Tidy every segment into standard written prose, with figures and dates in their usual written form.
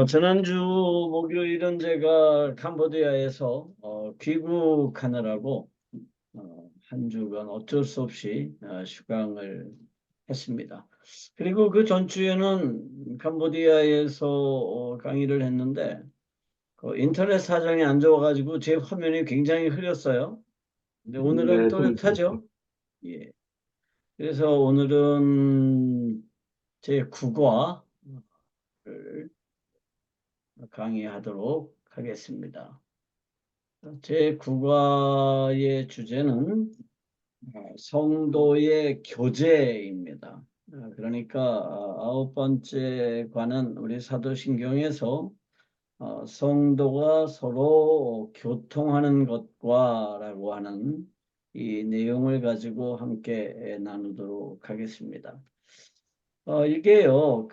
지난주 목요일은 제가 캄보디아에서 귀국하느라고 한 주간 어쩔 수 없이 휴강을 했습니다. 그리고 그 전주에는 캄보디아에서 강의를 했는데 인터넷 사정이 안 좋아가지고 제 화면이 굉장히 흐렸어요. 근데 오늘은 네, 그러셨죠. 또렷하죠? 예. 그래서 오늘은 제 국어를 강의하도록 하겠습니다. 제 국어의 주제는 성도의 교제입니다. 그러니까 아홉 번째 관은 우리 사도신경에서 성도가 서로 교통하는 것과라고 하는 이 내용을 가지고 함께 나누도록 하겠습니다. 이게요,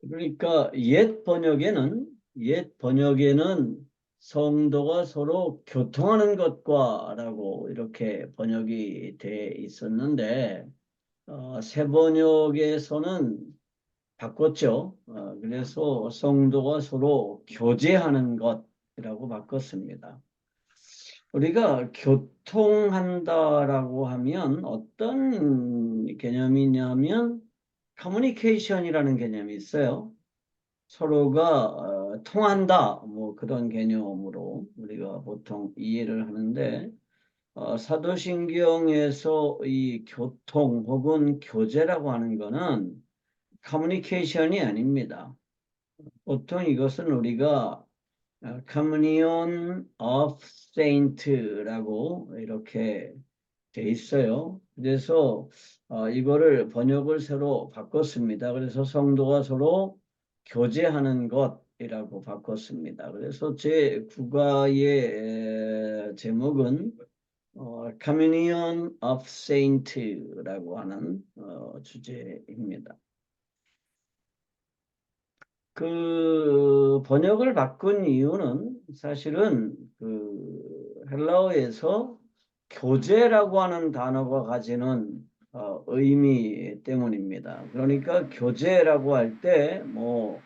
그러니까 옛 번역에는 성도가 서로 교통하는 것과라고 이렇게 번역이 돼 있었는데 새 번역에서는 바꿨죠. 그래서 성도가 서로 교제하는 것이라고 바꿨습니다. 우리가 교통한다라고 하면 어떤 개념이냐면 커뮤니케이션이라는 개념이 있어요. 서로가 통한다, 뭐 그런 개념으로 우리가 보통 이해를 하는데 사도신경에서 이 교통 혹은 교제라고 하는 거는 커뮤니케이션이 아닙니다. 보통 이것은 우리가 Communion of Saints라고 이렇게 돼 있어요. 그래서 이거를 번역을 새로 바꿨습니다. 그래서 성도가 서로 교제하는 것이라고 바꿨습니다. 그래서 제 국가의 제목은 Communion of Saints라고 하는 주제입니다. 그 번역을 바꾼 이유는 사실은 그 헬라어에서 교제라고 하는 단어가 가지는 의미 때문입니다. 그러니까 교제라고 할 때 뭐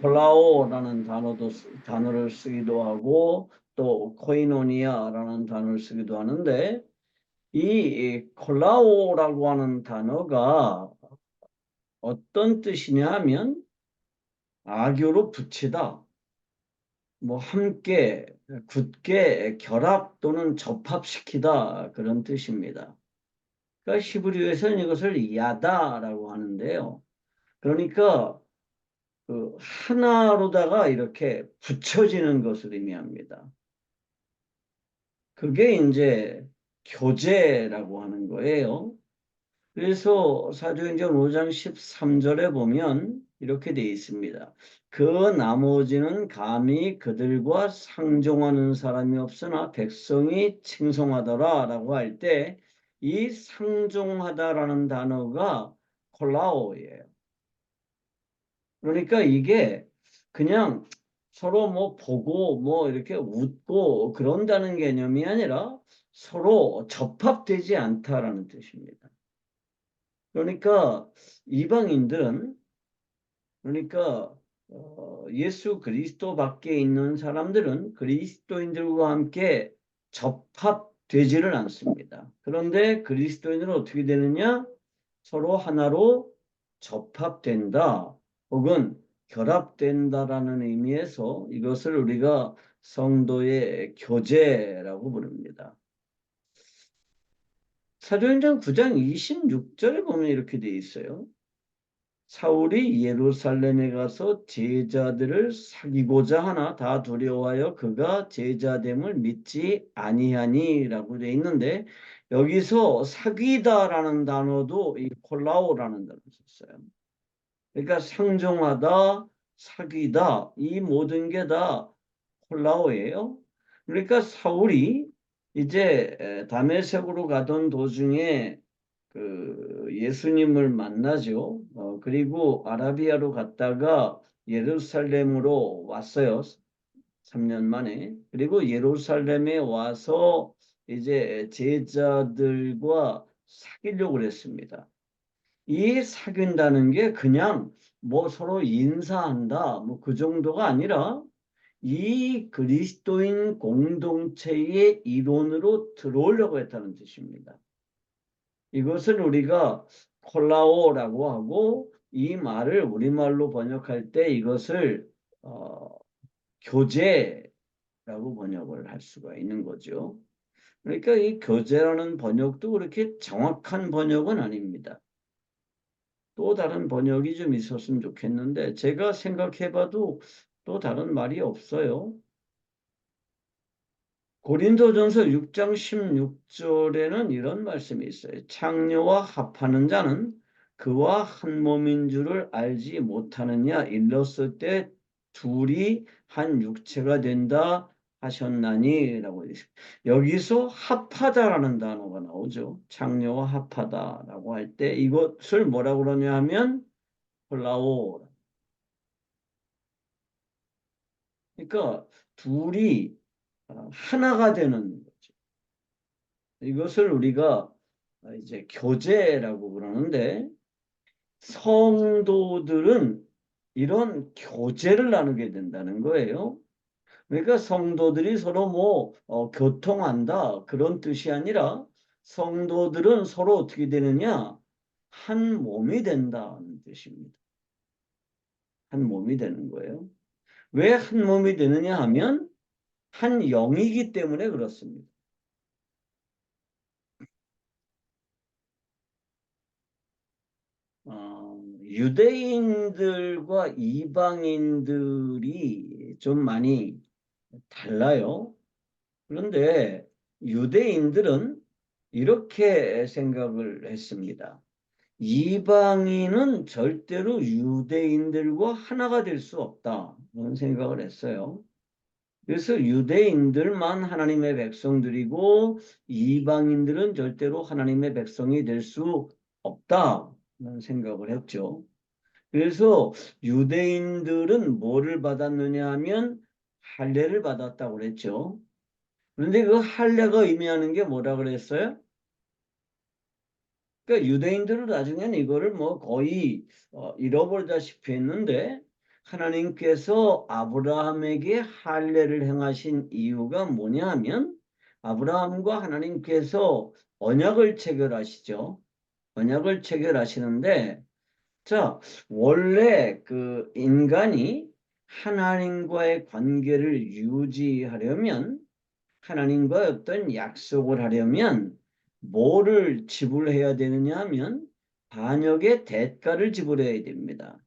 콜라오라는 단어를 쓰기도 하고 또 코이노니아라는 단어를 쓰기도 하는데 이 콜라오라고 하는 단어가 어떤 뜻이냐 하면 악교로 붙이다. 뭐 함께 굳게 결합 또는 접합시키다 그런 뜻입니다. 그러니까 히브리어에서는 이것을 야다라고 하는데요. 그러니까 그 하나로다가 이렇게 붙여지는 것을 의미합니다. 그게 이제 교제라고 하는 거예요. 그래서 사도행전 5장 13절에 보면 이렇게 되어 있습니다. 그 나머지는 감히 그들과 상종하는 사람이 없으나 백성이 칭송하더라 라고 할 때 이 상종하다라는 단어가 콜라오예요. 그러니까 이게 그냥 서로 뭐 보고 뭐 이렇게 웃고 그런다는 개념이 아니라 서로 접합되지 않다라는 뜻입니다. 그러니까 이방인들은 그러니까 예수 그리스도 밖에 있는 사람들은 그리스도인들과 함께 접합되지를 않습니다. 그런데 그리스도인들은 어떻게 되느냐? 서로 하나로 접합된다 혹은 결합된다라는 의미에서 이것을 우리가 성도의 교제라고 부릅니다. 사도행전 9장 26절에 보면 이렇게 돼 있어요. 사울이 예루살렘에 가서 제자들을 사귀고자 하나 다 두려워하여 그가 제자됨을 믿지 아니하니라고 돼 있는데 여기서 사귀다라는 단어도 이 콜라오라는 단어를 썼어요. 그러니까 상종하다, 사귀다 이 모든 게 다 콜라오예요. 그러니까 사울이 이제 다메섹으로 가던 도중에 그 예수님을 만나죠. 그리고 아라비아로 갔다가 예루살렘으로 왔어요. 3년 만에. 그리고 예루살렘에 와서 이제 제자들과 사귀려고 그랬습니다. 이 사귄다는 게 그냥 뭐 서로 인사한다 뭐 그 정도가 아니라 이 그리스도인 공동체의 이론으로 들어오려고 했다는 뜻입니다. 이것을 우리가 콜라오라고 하고 이 말을 우리말로 번역할 때 이것을 어, 교제라고 번역을 할 수가 있는 거죠. 그러니까 이 교제라는 번역도 그렇게 정확한 번역은 아닙니다. 또 다른 번역이 좀 있었으면 좋겠는데 제가 생각해봐도 또 다른 말이 없어요. 고린도전서 6장 16절에는 이런 말씀이 있어요. 창녀와 합하는 자는 그와 한 몸인 줄을 알지 못하느냐. 일렀을 때 둘이 한 육체가 된다 하셨나니 라고 있습니다. 여기서 합하다라는 단어가 나오죠. 창녀와 합하다라고 할 때 이것을 뭐라고 그러냐 하면 홀라오. 그러니까 둘이 하나가 되는 거죠. 이것을 우리가 이제 교제라고 그러는데 성도들은 이런 교제를 나누게 된다는 거예요. 그러니까 성도들이 서로 뭐 교통한다 그런 뜻이 아니라 성도들은 서로 어떻게 되느냐 한 몸이 된다는 뜻입니다. 한 몸이 되는 거예요. 왜 한 몸이 되느냐 하면 한 영이기 때문에 그렇습니다. 유대인들과 이방인들이 좀 많이 달라요. 그런데 유대인들은 이렇게 생각을 했습니다. 이방인은 절대로 유대인들과 하나가 될 수 없다. 그런 생각을 했어요. 그래서 유대인들만 하나님의 백성들이고 이방인들은 절대로 하나님의 백성이 될 수 없다는 생각을 했죠. 그래서 유대인들은 뭐를 받았느냐 하면 할례를 받았다고 그랬죠. 그런데 그 할례가 의미하는 게 뭐라 그랬어요? 그러니까 유대인들은 나중에는 이거를 뭐 거의 잃어버리다시피 했는데 하나님께서 아브라함에게 할례를 행하신 이유가 뭐냐 하면 아브라함과 하나님께서 언약을 체결하시죠. 언약을 체결하시는데 자, 원래 그 인간이 하나님과의 관계를 유지하려면 하나님과 어떤 약속을 하려면 뭐를 지불해야 되느냐 하면 반역의 대가를 지불해야 됩니다.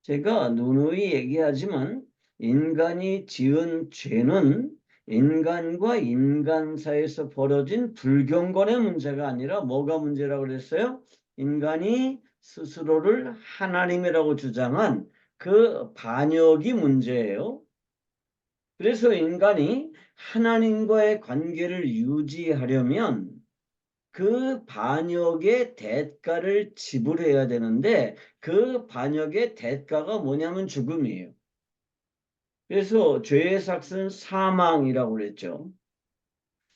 제가 누누이 얘기하지만 인간이 지은 죄는 인간과 인간 사이에서 벌어진 불경건의 문제가 아니라 뭐가 문제라고 그랬어요? 인간이 스스로를 하나님이라고 주장한 그 반역이 문제예요. 그래서 인간이 하나님과의 관계를 유지하려면 그 반역의 대가를 지불해야 되는데 그 반역의 대가가 뭐냐면 죽음이에요. 그래서 죄의 삭은 사망이라고 그랬죠.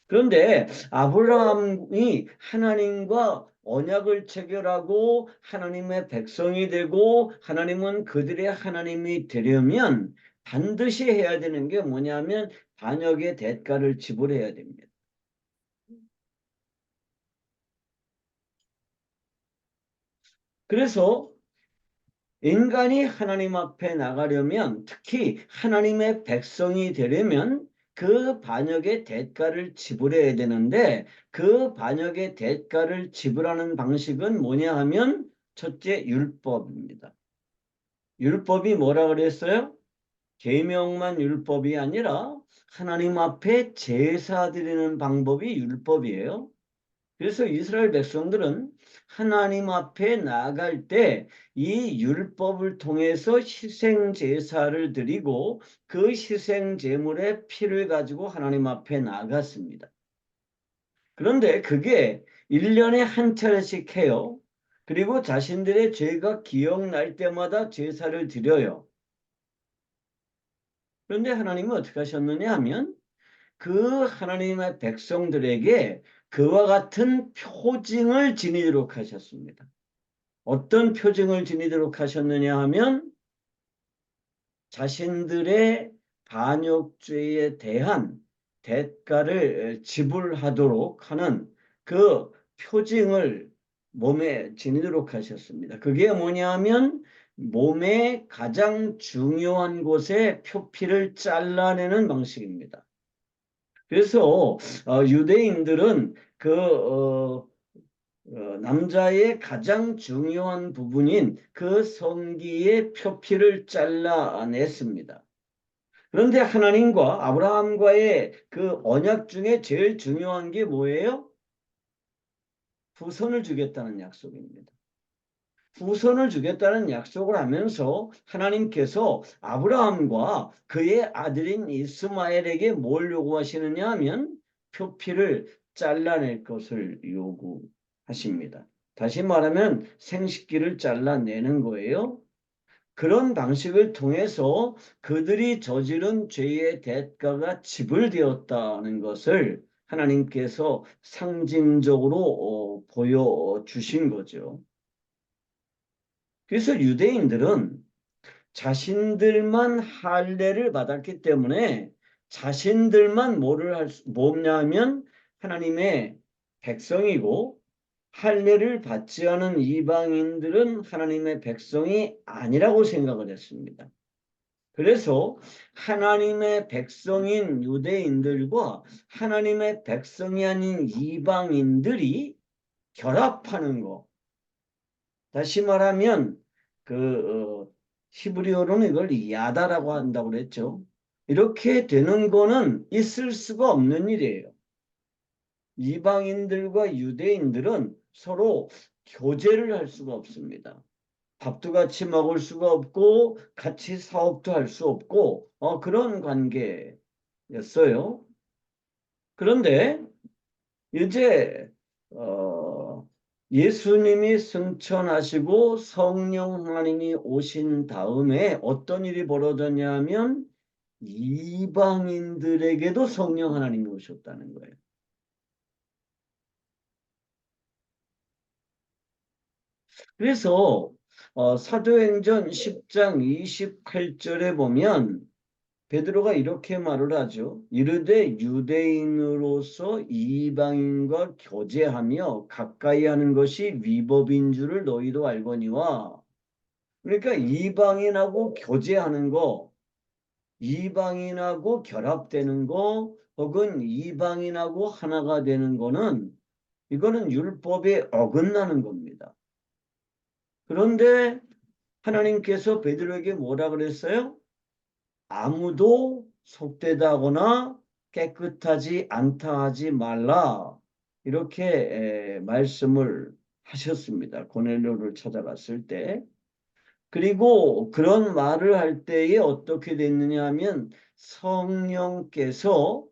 그런데 아브라함이 하나님과 언약을 체결하고 하나님의 백성이 되고 하나님은 그들의 하나님이 되려면 반드시 해야 되는 게 뭐냐면 반역의 대가를 지불해야 됩니다. 그래서 인간이 하나님 앞에 나가려면 특히 하나님의 백성이 되려면 그 반역의 대가를 지불해야 되는데 그 반역의 대가를 지불하는 방식은 뭐냐 하면 첫째 율법입니다. 율법이 뭐라 그랬어요? 계명만 율법이 아니라 하나님 앞에 제사 드리는 방법이 율법이에요. 그래서 이스라엘 백성들은 하나님 앞에 나아갈 때 이 율법을 통해서 희생 제사를 드리고 그 희생 제물의 피를 가지고 하나님 앞에 나아갔습니다. 그런데 그게 1년에 한 차례씩 해요. 그리고 자신들의 죄가 기억날 때마다 제사를 드려요. 그런데 하나님은 어떻게 하셨느냐 하면 그 하나님의 백성들에게 그와 같은 표징을 지니도록 하셨습니다. 어떤 표징을 지니도록 하셨느냐 하면 자신들의 반역죄에 대한 대가를 지불하도록 하는 그 표징을 몸에 지니도록 하셨습니다. 그게 뭐냐면 몸의 가장 중요한 곳에 표피를 잘라내는 방식입니다. 그래서 유대인들은 남자의 가장 중요한 부분인 그 성기의 표피를 잘라냈습니다. 그런데 하나님과 아브라함과의 그 언약 중에 제일 중요한 게 뭐예요? 후손을 주겠다는 약속입니다. 후손을 주겠다는 약속을 하면서 하나님께서 아브라함과 그의 아들인 이스마엘에게 뭘 요구하시느냐 하면 표피를 잘라낼 것을 요구하십니다. 다시 말하면 생식기를 잘라내는 거예요. 그런 방식을 통해서 그들이 저지른 죄의 대가가 지불되었다는 것을 하나님께서 상징적으로 보여주신 거죠. 그래서 유대인들은 자신들만 할례를 받았기 때문에 자신들만 뭐냐면 하나님의 백성이고 할례를 받지 않은 이방인들은 하나님의 백성이 아니라고 생각을 했습니다. 그래서 하나님의 백성인 유대인들과 하나님의 백성이 아닌 이방인들이 결합하는 거. 다시 말하면 히브리어로는 이걸 야다라고 한다고 그랬죠. 이렇게 되는 거는 있을 수가 없는 일이에요. 이방인들과 유대인들은 서로 교제를 할 수가 없습니다. 밥도 같이 먹을 수가 없고 같이 사업도 할 수 없고 그런 관계였어요. 그런데 이제 예수님이 승천하시고 성령 하나님이 오신 다음에 어떤 일이 벌어졌냐면 이방인들에게도 성령 하나님이 오셨다는 거예요. 그래서 사도행전 10장 28절에 보면 베드로가 이렇게 말을 하죠. 이르되 유대인으로서 이방인과 교제하며 가까이 하는 것이 위법인 줄을 너희도 알거니와. 그러니까 이방인하고 교제하는 거, 이방인하고 결합되는 거, 혹은 이방인하고 하나가 되는 거는 이거는 율법에 어긋나는 겁니다. 그런데 하나님께서 베드로에게 뭐라 그랬어요? 아무도 속되다거나 깨끗하지 않다 하지 말라. 이렇게 말씀을 하셨습니다. 고넬료를 찾아갔을 때. 그리고 그런 말을 할 때에 어떻게 됐느냐 하면 성령께서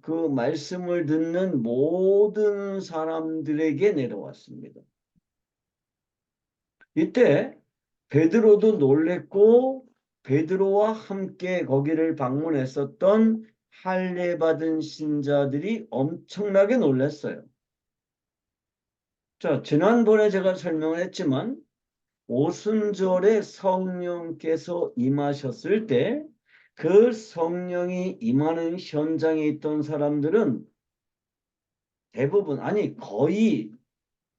그 말씀을 듣는 모든 사람들에게 내려왔습니다. 이때 베드로도 놀랬고 베드로와 함께 거기를 방문했었던 할례 받은 신자들이 엄청나게 놀랐어요. 자, 지난번에 제가 설명을 했지만 오순절에 성령께서 임하셨을 때 그 성령이 임하는 현장에 있던 사람들은 대부분 아니 거의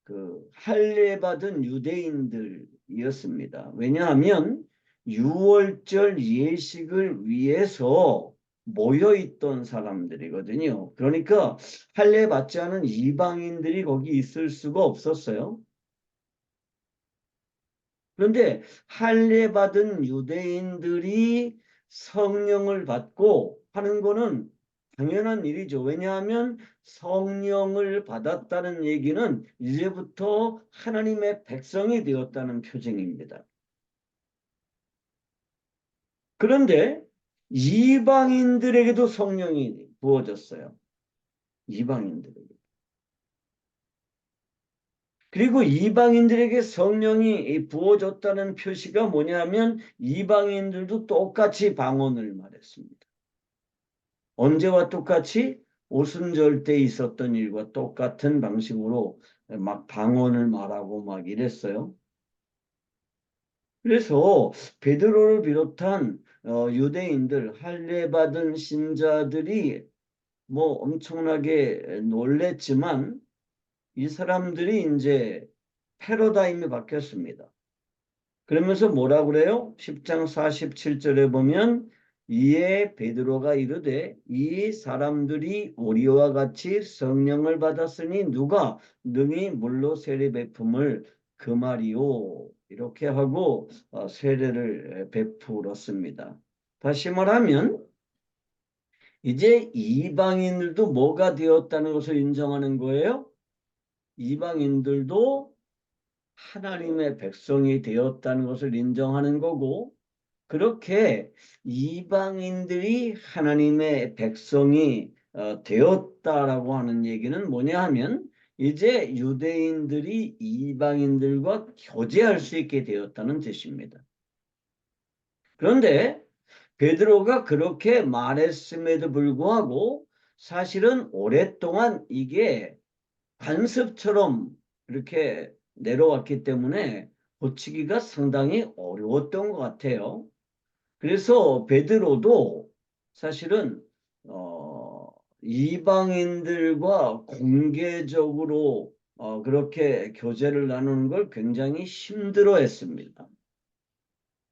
그 할례 받은 유대인들이었습니다. 왜냐하면 유월절 예식을 위해서 모여 있던 사람들이거든요. 그러니까 할례 받지 않은 이방인들이 거기 있을 수가 없었어요. 그런데 할례 받은 유대인들이 성령을 받고 하는 거는 당연한 일이죠. 왜냐하면 성령을 받았다는 얘기는 이제부터 하나님의 백성이 되었다는 표징입니다. 그런데 이방인들에게도 성령이 부어졌어요. 이방인들에게. 그리고 이방인들에게 성령이 부어졌다는 표시가 뭐냐면 이방인들도 똑같이 방언을 말했습니다. 언제와 똑같이? 오순절 때 있었던 일과 똑같은 방식으로 막 방언을 말하고 막 이랬어요. 그래서 베드로를 비롯한 유대인들, 할례받은 신자들이 뭐 엄청나게 놀랬지만 이 사람들이 이제 패러다임이 바뀌었습니다. 그러면서 뭐라 그래요? 10장 47절에 보면 이에 베드로가 이르되 이 사람들이 우리와 같이 성령을 받았으니 누가 능히 물로 세례 베품을 그 말이요. 이렇게 하고 세례를 베풀었습니다. 다시 말하면 이제 이방인들도 뭐가 되었다는 것을 인정하는 거예요. 이방인들도 하나님의 백성이 되었다는 것을 인정하는 거고, 그렇게 이방인들이 하나님의 백성이 되었다라고 하는 얘기는 뭐냐 하면 이제 유대인들이 이방인들과 교제할 수 있게 되었다는 뜻입니다. 그런데 베드로가 그렇게 말했음에도 불구하고 사실은 오랫동안 이게 관습처럼 이렇게 내려왔기 때문에 고치기가 상당히 어려웠던 것 같아요. 그래서 베드로도 사실은 이방인들과 공개적으로 그렇게 교제를 나누는 걸 굉장히 힘들어했습니다.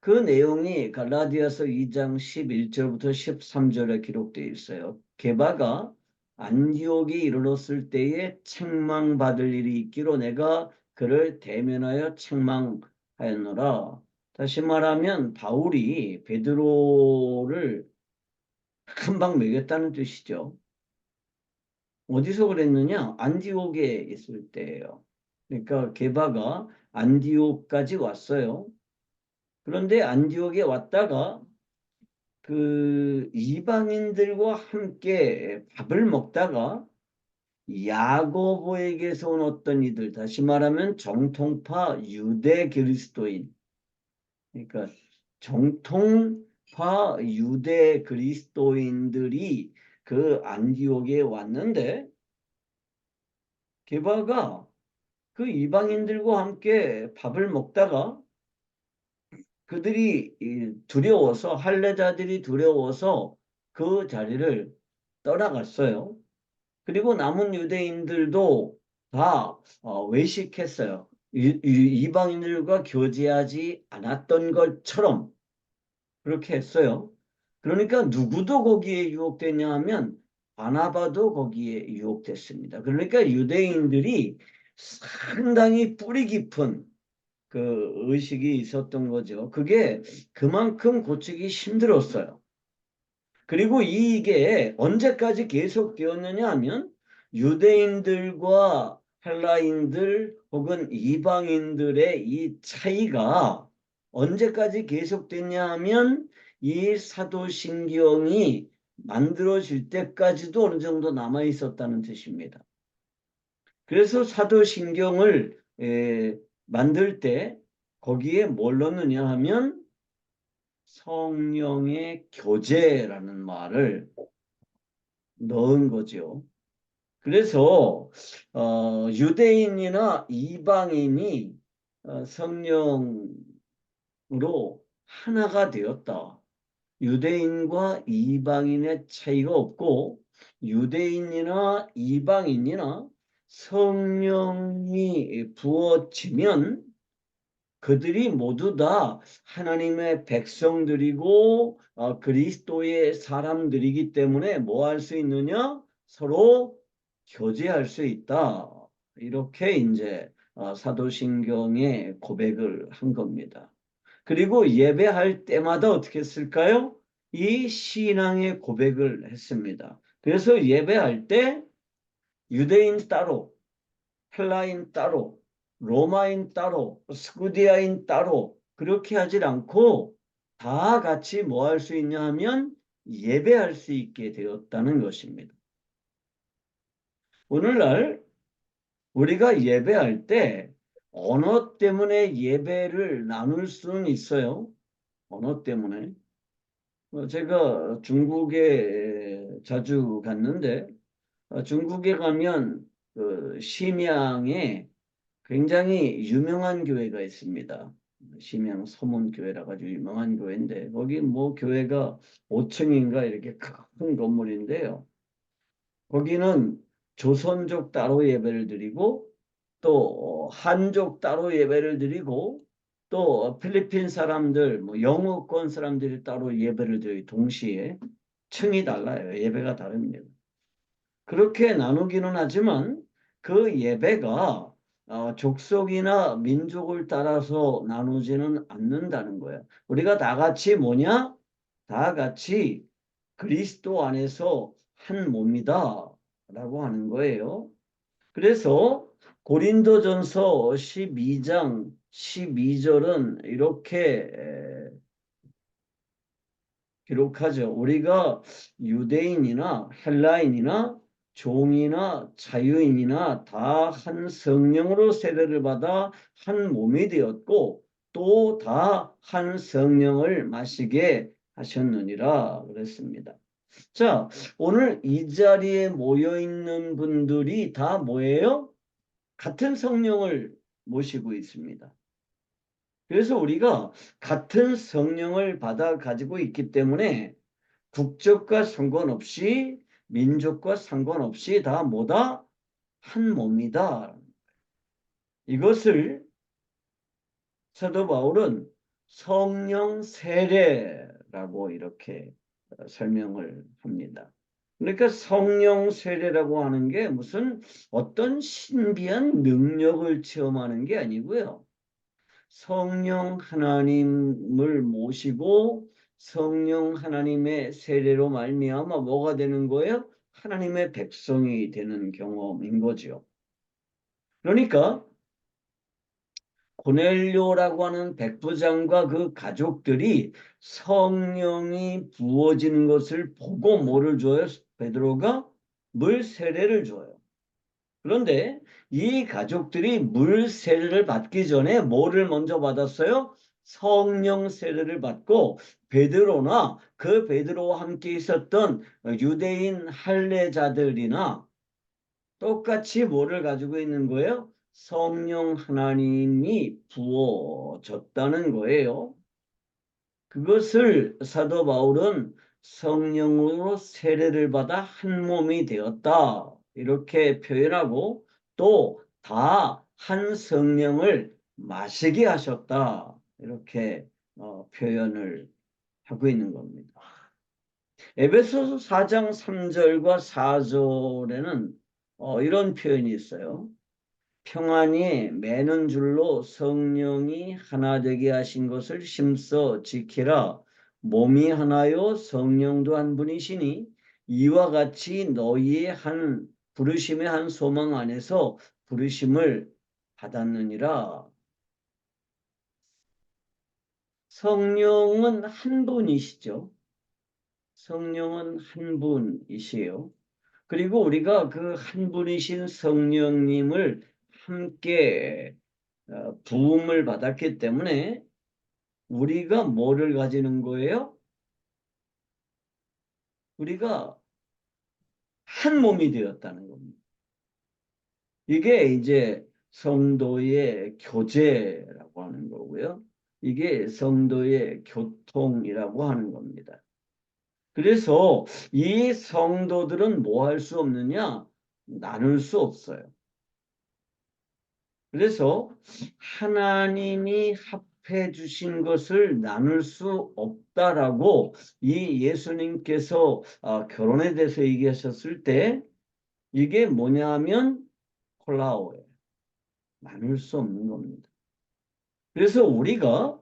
그 내용이 갈라디아서 2장 11절부터 13절에 기록되어 있어요. 게바가 안디옥에 이르렀을 때에 책망받을 일이 있기로 내가 그를 대면하여 책망하였노라. 다시 말하면 바울이 베드로를 한 방 먹였다는 뜻이죠. 어디서 그랬느냐? 안디옥에 있을 때예요. 그러니까 게바가 안디옥까지 왔어요. 그런데 안디옥에 왔다가 그 이방인들과 함께 밥을 먹다가 야고보에게서 온 어떤 이들, 다시 말하면 정통파 유대 그리스도인, 그러니까 정통파 유대 그리스도인들이 그 안디옥에 왔는데 게바가 그 이방인들과 함께 밥을 먹다가 그들이 두려워서 할례자들이 두려워서 그 자리를 떠나갔어요. 그리고 남은 유대인들도 다 외식했어요. 이방인들과 교제하지 않았던 것처럼 그렇게 했어요. 그러니까 누구도 거기에 유혹되냐 하면 바나바도 거기에 유혹됐습니다. 그러니까 유대인들이 상당히 뿌리 깊은 그 의식이 있었던 거죠. 그게 그만큼 고치기 힘들었어요. 그리고 이게 언제까지 계속되었느냐 하면 유대인들과 헬라인들 혹은 이방인들의 이 차이가 언제까지 계속됐냐 하면 이 사도신경이 만들어질 때까지도 어느 정도 남아 있었다는 뜻입니다. 그래서 사도신경을 만들 때 거기에 뭘 넣느냐 하면 성령의 교제라는 말을 넣은 거죠. 그래서 유대인이나 이방인이 성령으로 하나가 되었다. 유대인과 이방인의 차이가 없고 유대인이나 이방인이나 성령이 부어지면 그들이 모두 다 하나님의 백성들이고 그리스도의 사람들이기 때문에 뭐 할 수 있느냐? 서로 교제할 수 있다. 이렇게 이제 사도신경에 고백을 한 겁니다. 그리고 예배할 때마다 어떻게 했을까요? 이 신앙의 고백을 했습니다. 그래서 예배할 때 유대인 따로, 헬라인 따로, 로마인 따로, 스구디아인 따로 그렇게 하질 않고 다 같이 뭐 할 수 있냐 하면 예배할 수 있게 되었다는 것입니다. 오늘날 우리가 예배할 때 언어 때문에 예배를 나눌 수는 있어요. 언어 때문에. 제가 중국에 자주 갔는데 중국에 가면 그 심양에 굉장히 유명한 교회가 있습니다. 심양 서문교회라 가지고 유명한 교회인데 거기 뭐 교회가 5층인가 이렇게 큰 건물인데요. 거기는 조선족 따로 예배를 드리고 또 한족 따로 예배를 드리고 또 필리핀 사람들 뭐 영어권 사람들이 따로 예배를 드리고 동시에 층이 달라요. 예배가 다릅니다. 그렇게 나누기는 하지만 그 예배가 족속이나 민족을 따라서 나누지는 않는다는 거예요. 우리가 다 같이 뭐냐? 다 같이 그리스도 안에서 한 몸이다 라고 하는 거예요. 그래서 고린도전서 12장 12절은 이렇게 기록하죠. 우리가 유대인이나 헬라인이나 종이나 자유인이나 다 한 성령으로 세례를 받아 한 몸이 되었고 또 다 한 성령을 마시게 하셨느니라 그랬습니다. 자, 오늘 이 자리에 모여 있는 분들이 다 뭐예요? 같은 성령을 모시고 있습니다. 그래서 우리가 같은 성령을 받아 가지고 있기 때문에 국적과 상관없이 민족과 상관없이 다 뭐다? 한 몸이다. 이것을 사도 바울은 성령 세례라고 이렇게 설명을 합니다. 그러니까 성령 세례라고 하는 게 무슨 어떤 신비한 능력을 체험하는 게 아니고요. 성령 하나님을 모시고 성령 하나님의 세례로 말미암아 뭐가 되는 거예요? 하나님의 백성이 되는 경험인 거죠. 그러니까 고넬료라고 하는 백부장과 그 가족들이 성령이 부어지는 것을 보고 뭐를 줘요? 베드로가 물 세례를 줘요. 그런데 이 가족들이 물 세례를 받기 전에 뭐를 먼저 받았어요? 성령 세례를 받고 베드로나 그 베드로와 함께 있었던 유대인 할례자들이나 똑같이 뭐를 가지고 있는 거예요? 성령 하나님이 부어졌다는 거예요. 그것을 사도 바울은 성령으로 세례를 받아 한 몸이 되었다. 이렇게 표현하고 또 다 한 성령을 마시게 하셨다. 이렇게 표현을 하고 있는 겁니다. 에베소서 4장 3절과 4절에는 이런 표현이 있어요. 평안히 매는 줄로 성령이 하나 되게 하신 것을 힘써 지키라. 몸이 하나요 성령도 한 분이시니 이와 같이 너희의 한 부르심의 한 소망 안에서 부르심을 받았느니라. 성령은 한 분이시죠. 성령은 한 분이시요. 그리고 우리가 그 한 분이신 성령님을 함께 부음을 받았기 때문에 우리가 뭐를 가지는 거예요? 우리가 한 몸이 되었다는 겁니다. 이게 이제 성도의 교제라고 하는 거고요. 이게 성도의 교통이라고 하는 겁니다. 그래서 이 성도들은 뭐 할 수 없느냐? 나눌 수 없어요. 그래서 하나님이 합해 주신 것을 나눌 수 없다라고 이 예수님께서 결혼에 대해서 얘기하셨을 때 이게 뭐냐면 콜라오예요. 나눌 수 없는 겁니다. 그래서 우리가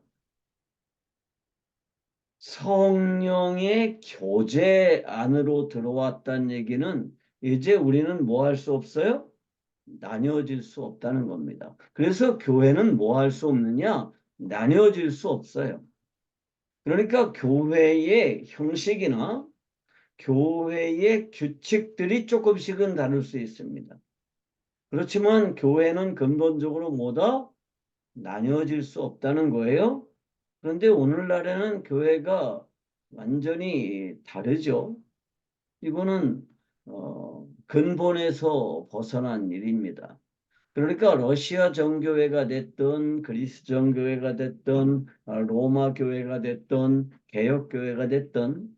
성령의 교제 안으로 들어왔다는 얘기는 이제 우리는 뭐 할 수 없어요? 나뉘어질 수 없다는 겁니다. 그래서 교회는 뭐 할 수 없느냐? 나뉘어질 수 없어요. 그러니까 교회의 형식이나 교회의 규칙들이 조금씩은 다를 수 있습니다. 그렇지만 교회는 근본적으로 뭐다? 나뉘어질 수 없다는 거예요. 그런데 오늘날에는 교회가 완전히 다르죠. 이거는 근본에서 벗어난 일입니다. 그러니까 러시아 정교회가 됐든 그리스 정교회가 됐든 로마 교회가 됐든 개혁 교회가 됐든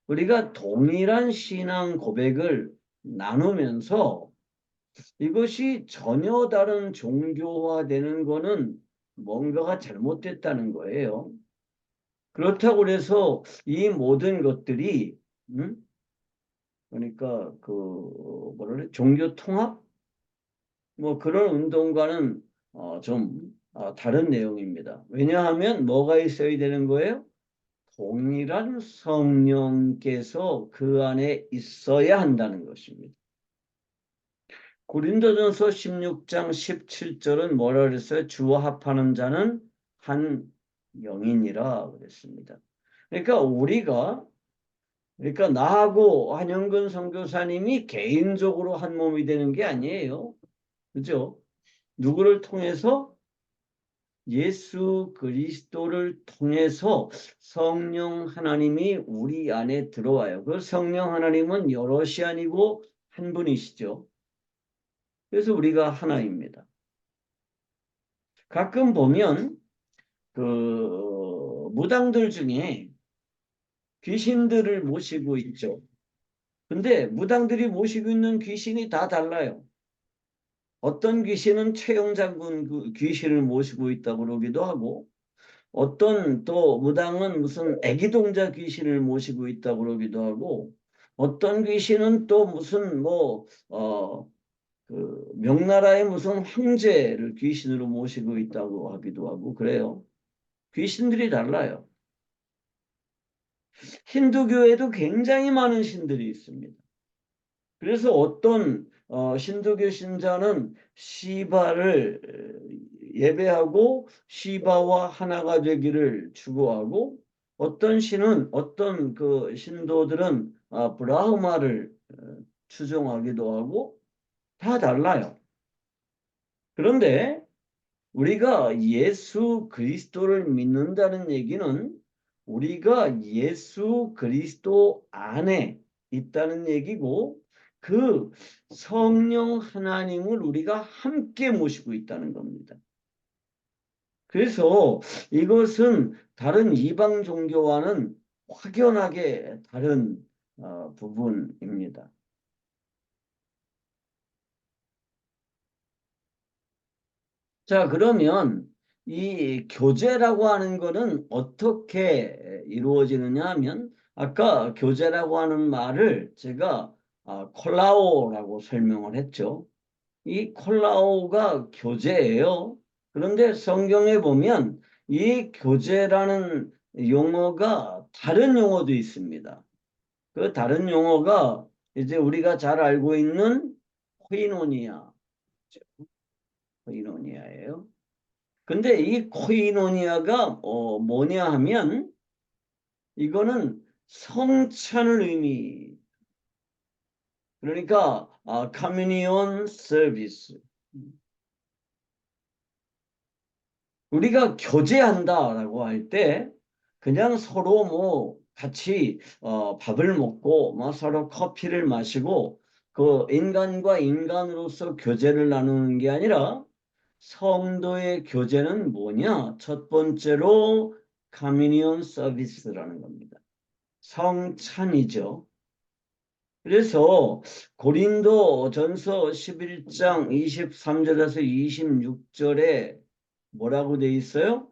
우리가 동일한 신앙 고백을 나누면서 이것이 전혀 다른 종교화되는 거는 뭔가가 잘못됐다는 거예요. 그렇다고 해서 이 모든 것들이 그러니까 그 뭐라 그래 종교 통합 뭐 그런 운동과는 좀 다른 내용입니다. 왜냐하면 뭐가 있어야 되는 거예요? 동일한 성령께서 그 안에 있어야 한다는 것입니다. 고린도전서 16장 17절은 뭐라 그랬어요? 주와 합하는 자는 한 영이니라 그랬습니다. 그러니까 나하고 한영근 선교사님이 개인적으로 한 몸이 되는 게 아니에요. 그죠? 누구를 통해서? 예수 그리스도를 통해서 성령 하나님이 우리 안에 들어와요. 그 성령 하나님은 여럿이 아니고 한 분이시죠. 그래서 우리가 하나입니다. 가끔 보면 그 무당들 중에 귀신들을 모시고 있죠. 근데 무당들이 모시고 있는 귀신이 다 달라요. 어떤 귀신은 최영 장군 그 귀신을 모시고 있다고 그러기도 하고 어떤 또 무당은 무슨 애기동자 귀신을 모시고 있다고 그러기도 하고 어떤 귀신은 또 무슨 그 명나라의 무슨 황제를 귀신으로 모시고 있다고 하기도 하고 그래요. 귀신들이 달라요. 힌두교에도 굉장히 많은 신들이 있습니다. 그래서 어떤 힌두교 신자는 시바를 예배하고 시바와 하나가 되기를 추구하고 어떤 그 신도들은 브라흐마를 추종하기도 하고 다 달라요. 그런데 우리가 예수 그리스도를 믿는다는 얘기는 우리가 예수 그리스도 안에 있다는 얘기고 그 성령 하나님을 우리가 함께 모시고 있다는 겁니다. 그래서 이것은 다른 이방 종교와는 확연하게 다른 부분입니다. 자, 그러면 이 교제라고 하는 거는 어떻게 이루어지느냐 하면 아까 교제라고 하는 말을 제가 콜라오라고 설명을 했죠. 이 콜라오가 교제예요. 그런데 성경에 보면 이 교제라는 용어가 다른 용어도 있습니다. 그 다른 용어가 이제 우리가 잘 알고 있는 코이노니아, 코이노니아예요. 근데 이 코이노니아가 뭐냐 하면 이거는 성찬을 그러니까 커뮤니온 서비스 우리가 교제한다라고 할 때 그냥 서로 뭐 같이 밥을 먹고 뭐 서로 커피를 마시고 그 인간과 인간으로서 교제를 나누는 게 아니라 성도의 교제는 뭐냐? 첫 번째로 커뮤니온 서비스라는 겁니다. 성찬이죠. 그래서 고린도 전서 11장 23절에서 26절에 뭐라고 돼 있어요?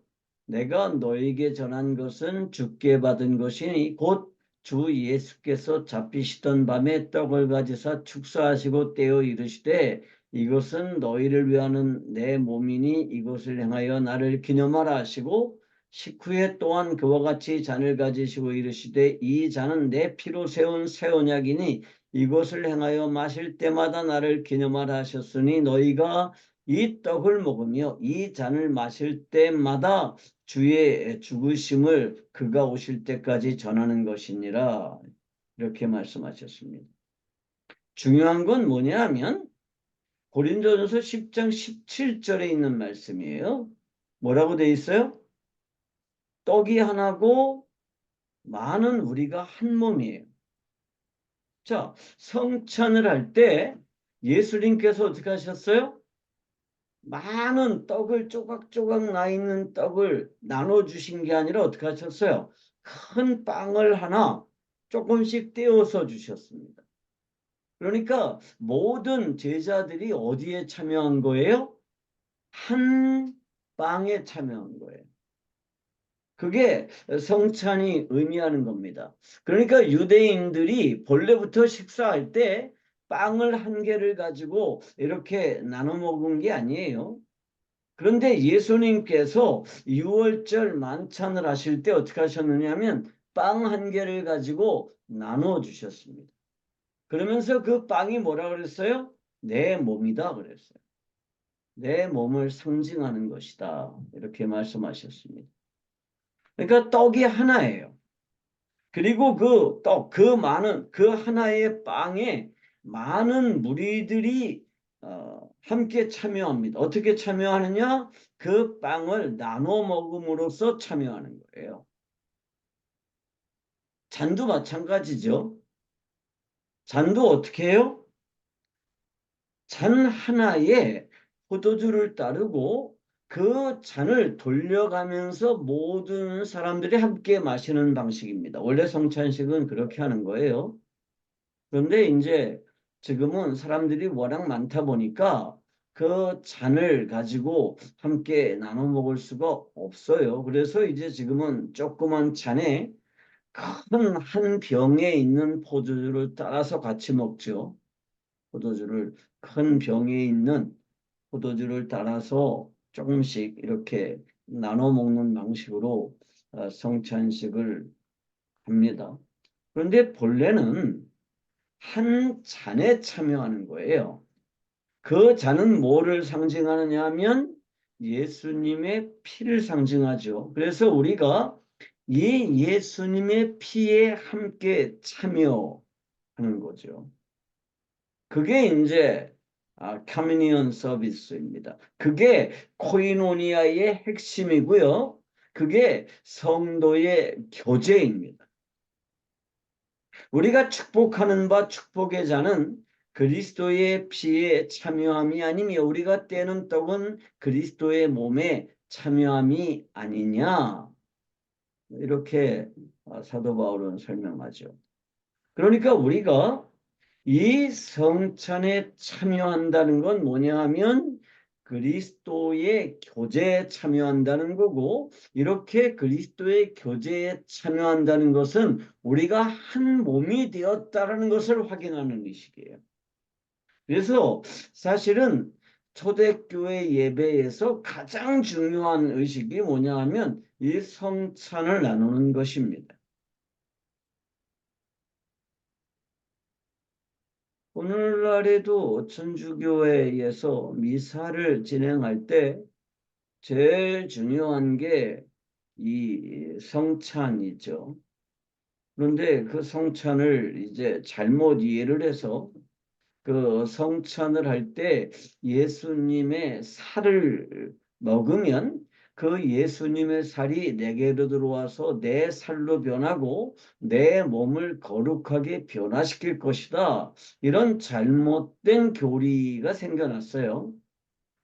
내가 너에게 전한 것은 주께 받은 것이니 곧 주 예수께서 잡히시던 밤에 떡을 가지사 축사하시고 떼어 이르시되 이것은 너희를 위하는 내 몸이니 이것을 행하여 나를 기념하라 하시고 식후에 또한 그와 같이 잔을 가지시고 이르시되 이 잔은 내 피로 세운 새 언약이니 이것을 행하여 마실 때마다 나를 기념하라 하셨으니 너희가 이 떡을 먹으며 이 잔을 마실 때마다 주의 죽으심을 그가 오실 때까지 전하는 것이니라 이렇게 말씀하셨습니다. 중요한 건 뭐냐 하면 고린도전서 10장 17절에 있는 말씀이에요. 뭐라고 돼 있어요? 떡이 하나고 많은 우리가 한 몸이에요. 자, 성찬을 할 때 예수님께서 어떻게 하셨어요? 많은 떡을 조각조각 나 있는 떡을 나눠주신 게 아니라 어떻게 하셨어요? 큰 빵을 하나 조금씩 떼어서 주셨습니다. 그러니까 모든 제자들이 어디에 참여한 거예요? 한 빵에 참여한 거예요. 그게 성찬이 의미하는 겁니다. 그러니까 유대인들이 본래부터 식사할 때 빵을 한 개를 가지고 이렇게 나눠 먹은 게 아니에요. 그런데 예수님께서 유월절 만찬을 하실 때 어떻게 하셨느냐면 빵 한 개를 가지고 나누어 주셨습니다. 그러면서 그 빵이 뭐라 그랬어요? 내 몸이다 그랬어요. 내 몸을 상징하는 것이다. 이렇게 말씀하셨습니다. 그러니까 떡이 하나예요. 그리고 그 떡, 그 많은 그 하나의 빵에 많은 무리들이 함께 참여합니다. 어떻게 참여하느냐? 그 빵을 나눠 먹음으로써 참여하는 거예요. 잔도 마찬가지죠. 잔도 어떻게 해요? 잔 하나에 포도주를 따르고 그 잔을 돌려가면서 모든 사람들이 함께 마시는 방식입니다. 원래 성찬식은 그렇게 하는 거예요. 그런데 이제 지금은 사람들이 워낙 많다 보니까 그 잔을 가지고 함께 나눠 먹을 수가 없어요. 그래서 이제 지금은 조그만 잔에 큰 한 병에 있는 포도주를 따라서 같이 먹죠. 포도주를 큰 병에 있는 포도주를 따라서 조금씩 이렇게 나눠 먹는 방식으로 성찬식을 합니다. 그런데 본래는 한 잔에 참여하는 거예요. 그 잔은 뭐를 상징하느냐 하면 예수님의 피를 상징하죠. 그래서 우리가 이 예수님의 피에 함께 참여하는 거죠. 그게 이제 커뮤니언 서비스입니다. 그게 코이노니아의 핵심이고요. 그게 성도의 교제입니다. 우리가 축복하는 바 축복의 자는 그리스도의 피에 참여함이 아니며 우리가 떼는 떡은 그리스도의 몸에 참여함이 아니냐. 이렇게 사도 바울은 설명하죠. 그러니까 우리가 이 성찬에 참여한다는 건 뭐냐 하면 그리스도의 교제에 참여한다는 거고 이렇게 그리스도의 교제에 참여한다는 것은 우리가 한 몸이 되었다는 것을 확인하는 의식이에요. 그래서 사실은 초대교회 예배에서 가장 중요한 의식이 뭐냐 하면 이 성찬을 나누는 것입니다. 오늘날에도 천주교회에서 미사를 진행할 때 제일 중요한 게 이 성찬이죠. 그런데 그 성찬을 이제 잘못 이해를 해서 그 성찬을 할 때 예수님의 살을 먹으면 그 예수님의 살이 내게로 들어와서 내 살로 변하고 내 몸을 거룩하게 변화시킬 것이다. 이런 잘못된 교리가 생겨났어요.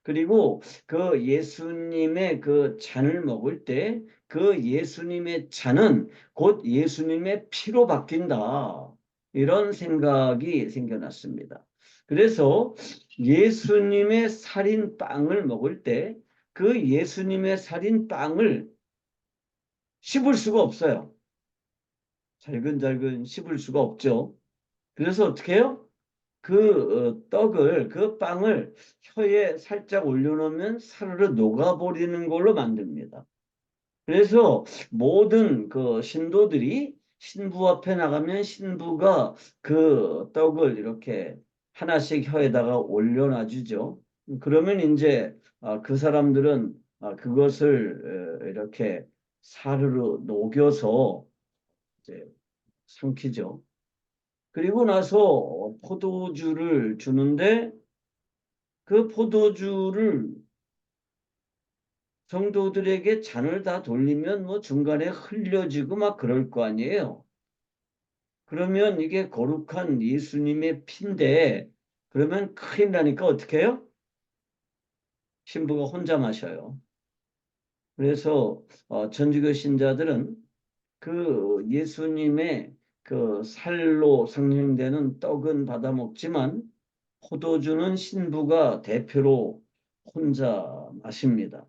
그리고 그 예수님의 그 잔을 먹을 때 그 예수님의 잔은 곧 예수님의 피로 바뀐다. 이런 생각이 생겨났습니다. 그래서 예수님의 살인 빵을 먹을 때 그 예수님의 살인 빵을 씹을 수가 없어요. 잘근잘근 씹을 수가 없죠. 그래서 어떻게 해요? 그 떡을 그 빵을 혀에 살짝 올려놓으면 사르르 녹아버리는 걸로 만듭니다. 그래서 모든 그 신도들이 신부 앞에 나가면 신부가 그 떡을 이렇게 하나씩 혀에다가 올려놔 주죠. 그러면 이제 그 사람들은 그것을 이렇게 사르르 녹여서 이제 삼키죠. 그리고 나서 포도주를 주는데 그 포도주를 성도들에게 잔을 다 돌리면 뭐 중간에 흘려지고 막 그럴 거 아니에요. 그러면 이게 거룩한 예수님의 피인데 그러면 큰일 나니까 어떻게 해요? 신부가 혼자 마셔요. 그래서 천주교 신자들은 그 예수님의 그 살로 상징되는 떡은 받아 먹지만 포도주는 신부가 대표로 혼자 마십니다.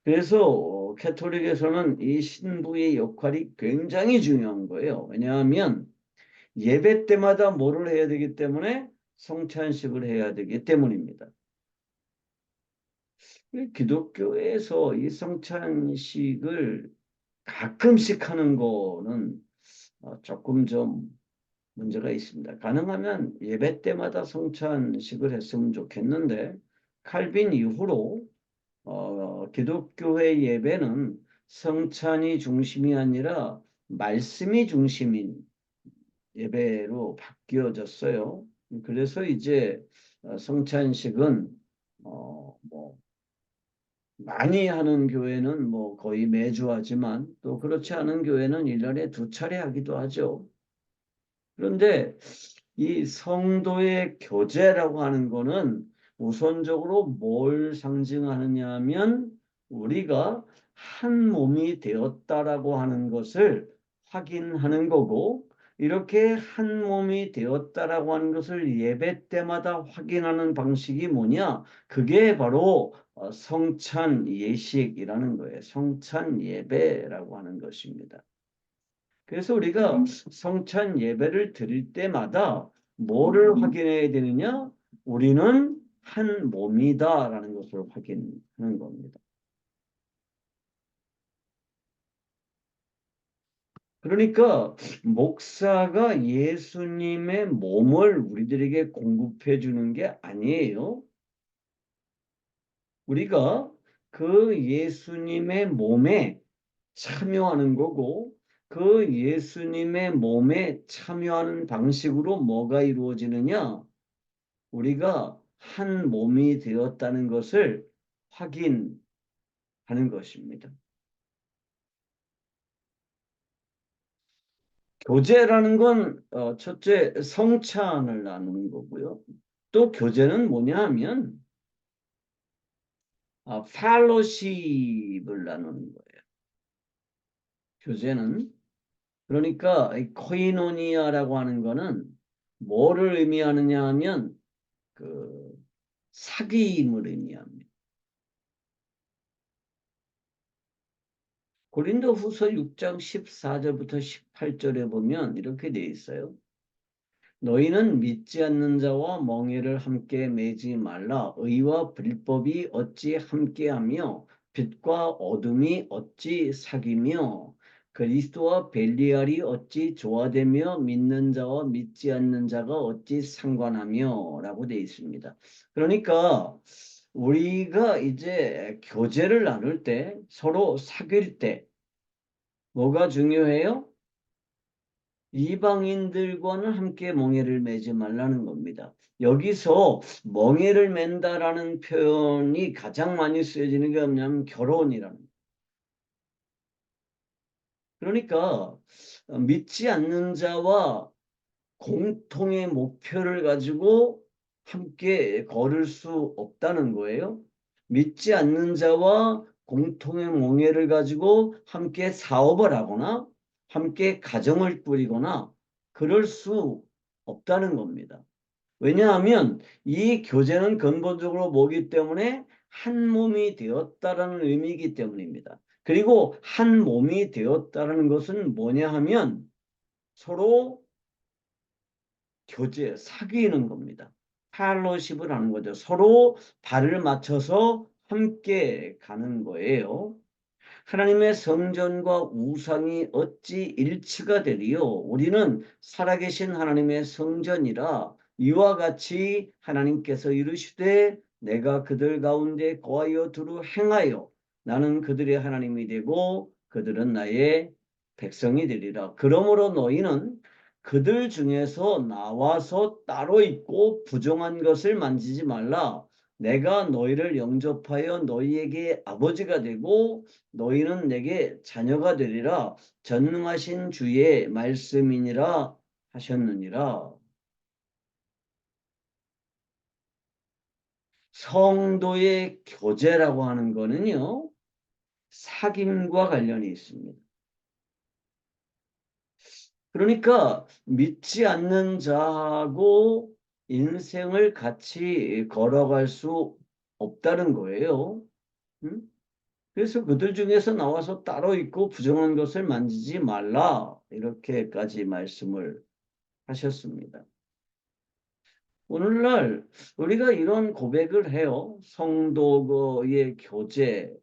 그래서 캐톨릭에서는 이 신부의 역할이 굉장히 중요한 거예요. 왜냐하면 예배 때마다 뭐를 해야 되기 때문에 성찬식을 해야 되기 때문입니다. 이 기독교에서 이 성찬식을 가끔씩 하는 거는 조금 좀 문제가 있습니다. 가능하면 예배 때마다 성찬식을 했으면 좋겠는데 칼빈 이후로 기독교의 예배는 성찬이 중심이 아니라 말씀이 중심인 예배로 바뀌어졌어요. 그래서 이제 성찬식은 뭐 많이 하는 교회는 뭐 거의 매주 하지만 또 그렇지 않은 교회는 1년에 2차례 하기도 하죠. 그런데 이 성도의 교제라고 하는 거는 우선적으로 뭘 상징하느냐 하면 우리가 한 몸이 되었다라고 하는 것을 확인하는 거고 이렇게 한 몸이 되었다라고 하는 것을 예배 때마다 확인하는 방식이 뭐냐? 그게 바로 성찬 예식이라는 거예요. 성찬 예배라고 하는 것입니다. 그래서 우리가 성찬 예배를 드릴 때마다 뭐를 확인해야 되느냐? 우리는 한 몸이다라는 것을 확인하는 겁니다. 그러니까 목사가 예수님의 몸을 우리들에게 공급해 주는 게 아니에요. 우리가 그 예수님의 몸에 참여하는 거고 그 예수님의 몸에 참여하는 방식으로 뭐가 이루어지느냐? 우리가 한 몸이 되었다는 것을 확인하는 것입니다. 교제라는 건 첫째 성찬을 나누는 거고요. 또 교제는 뭐냐 하면 펠로십을 나누는 거예요. 교제는 그러니까 이 코이노니아라고 하는 거는 뭐를 의미하느냐 하면 그 사귐을 의미합니다. 고린도후서 6장 14절부터 18절에 보면 이렇게 돼 있어요. 너희는 믿지 않는 자와 멍에를 함께 매지 말라. 의와 불법이 어찌 함께하며 빛과 어둠이 어찌 사귀며 그리스도와 벨리알이 어찌 조화되며 믿는 자와 믿지 않는 자가 어찌 상관하며 라고 되어 있습니다. 그러니까 우리가 이제 교제를 나눌 때 서로 사귈 때 뭐가 중요해요? 이방인들과는 함께 멍에를 매지 말라는 겁니다. 여기서 멍에를 맨다라는 표현이 가장 많이 쓰여지는 게 뭐냐면 결혼이라는. 그러니까 믿지 않는 자와 공통의 목표를 가지고 함께 걸을 수 없다는 거예요. 믿지 않는 자와 공통의 몽해를 가지고 함께 사업을 하거나 함께 가정을 꾸리거나 그럴 수 없다는 겁니다. 왜냐하면 이 교제는 근본적으로 뭐기 때문에 한 몸이 되었다라는 의미이기 때문입니다. 그리고 한 몸이 되었다라는 것은 뭐냐 하면 서로 교제, 사귀는 겁니다. 팔로십을 하는 거죠. 서로 발을 맞춰서 함께 가는 거예요. 하나님의 성전과 우상이 어찌 일치가 되리요? 우리는 살아계신 하나님의 성전이라 이와 같이 하나님께서 이르시되 내가 그들 가운데 거하여 두루 행하여 나는 그들의 하나님이 되고 그들은 나의 백성이 되리라. 그러므로 너희는 그들 중에서 나와서 따로 있고 부정한 것을 만지지 말라. 내가 너희를 영접하여 너희에게 아버지가 되고 너희는 내게 자녀가 되리라. 전능하신 주의 말씀이니라 하셨느니라. 성도의 교제라고 하는 거는요, 사귐과 관련이 있습니다. 그러니까 믿지 않는 자하고 인생을 같이 걸어갈 수 없다는 거예요. 응? 그래서 그들 중에서 나와서 따로 있고 부정한 것을 만지지 말라. 이렇게까지 말씀을 하셨습니다. 오늘날 우리가 이런 고백을 해요. 성도의 교제에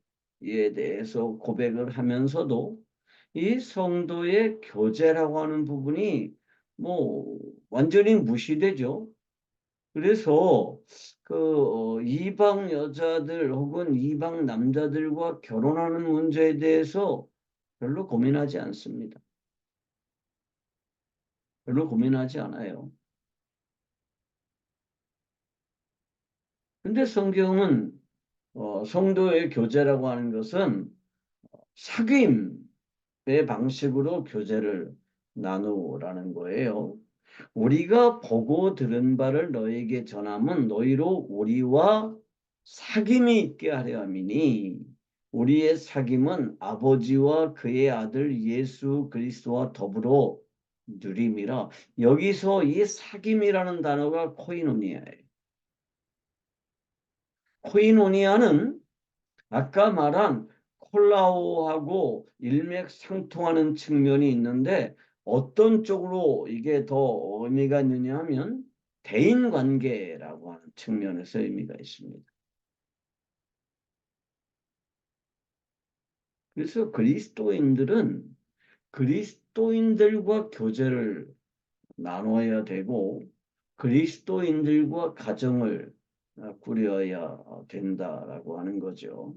대해서 고백을 하면서도 이 성도의 교제라고 하는 부분이 뭐 완전히 무시되죠. 그래서 이방 여자들 혹은 이방 남자들과 결혼하는 문제에 대해서 별로 고민하지 않습니다. 별로 고민하지 않아요. 근데 성경은 성도의 교제라고 하는 것은 사귐의 방식으로 교제를 나누라는 거예요. 우리가 보고 들은 바를 너에게 전함은 너희로 우리와 사귐이 있게 하려 함이니 우리의 사귐은 아버지와 그의 아들 예수 그리스도와 더불어 누림이라. 여기서 이 사귐이라는 단어가 코이노니아예요. 코이노니아는 아까 말한 콜라오하고 일맥상통하는 측면이 있는데 어떤 쪽으로 이게 더 의미가 있느냐 하면 대인관계라고 하는 측면에서 의미가 있습니다. 그래서 그리스도인들은 그리스도인들과 교제를 나눠야 되고 그리스도인들과 가정을 꾸려야 된다라고 하는 거죠.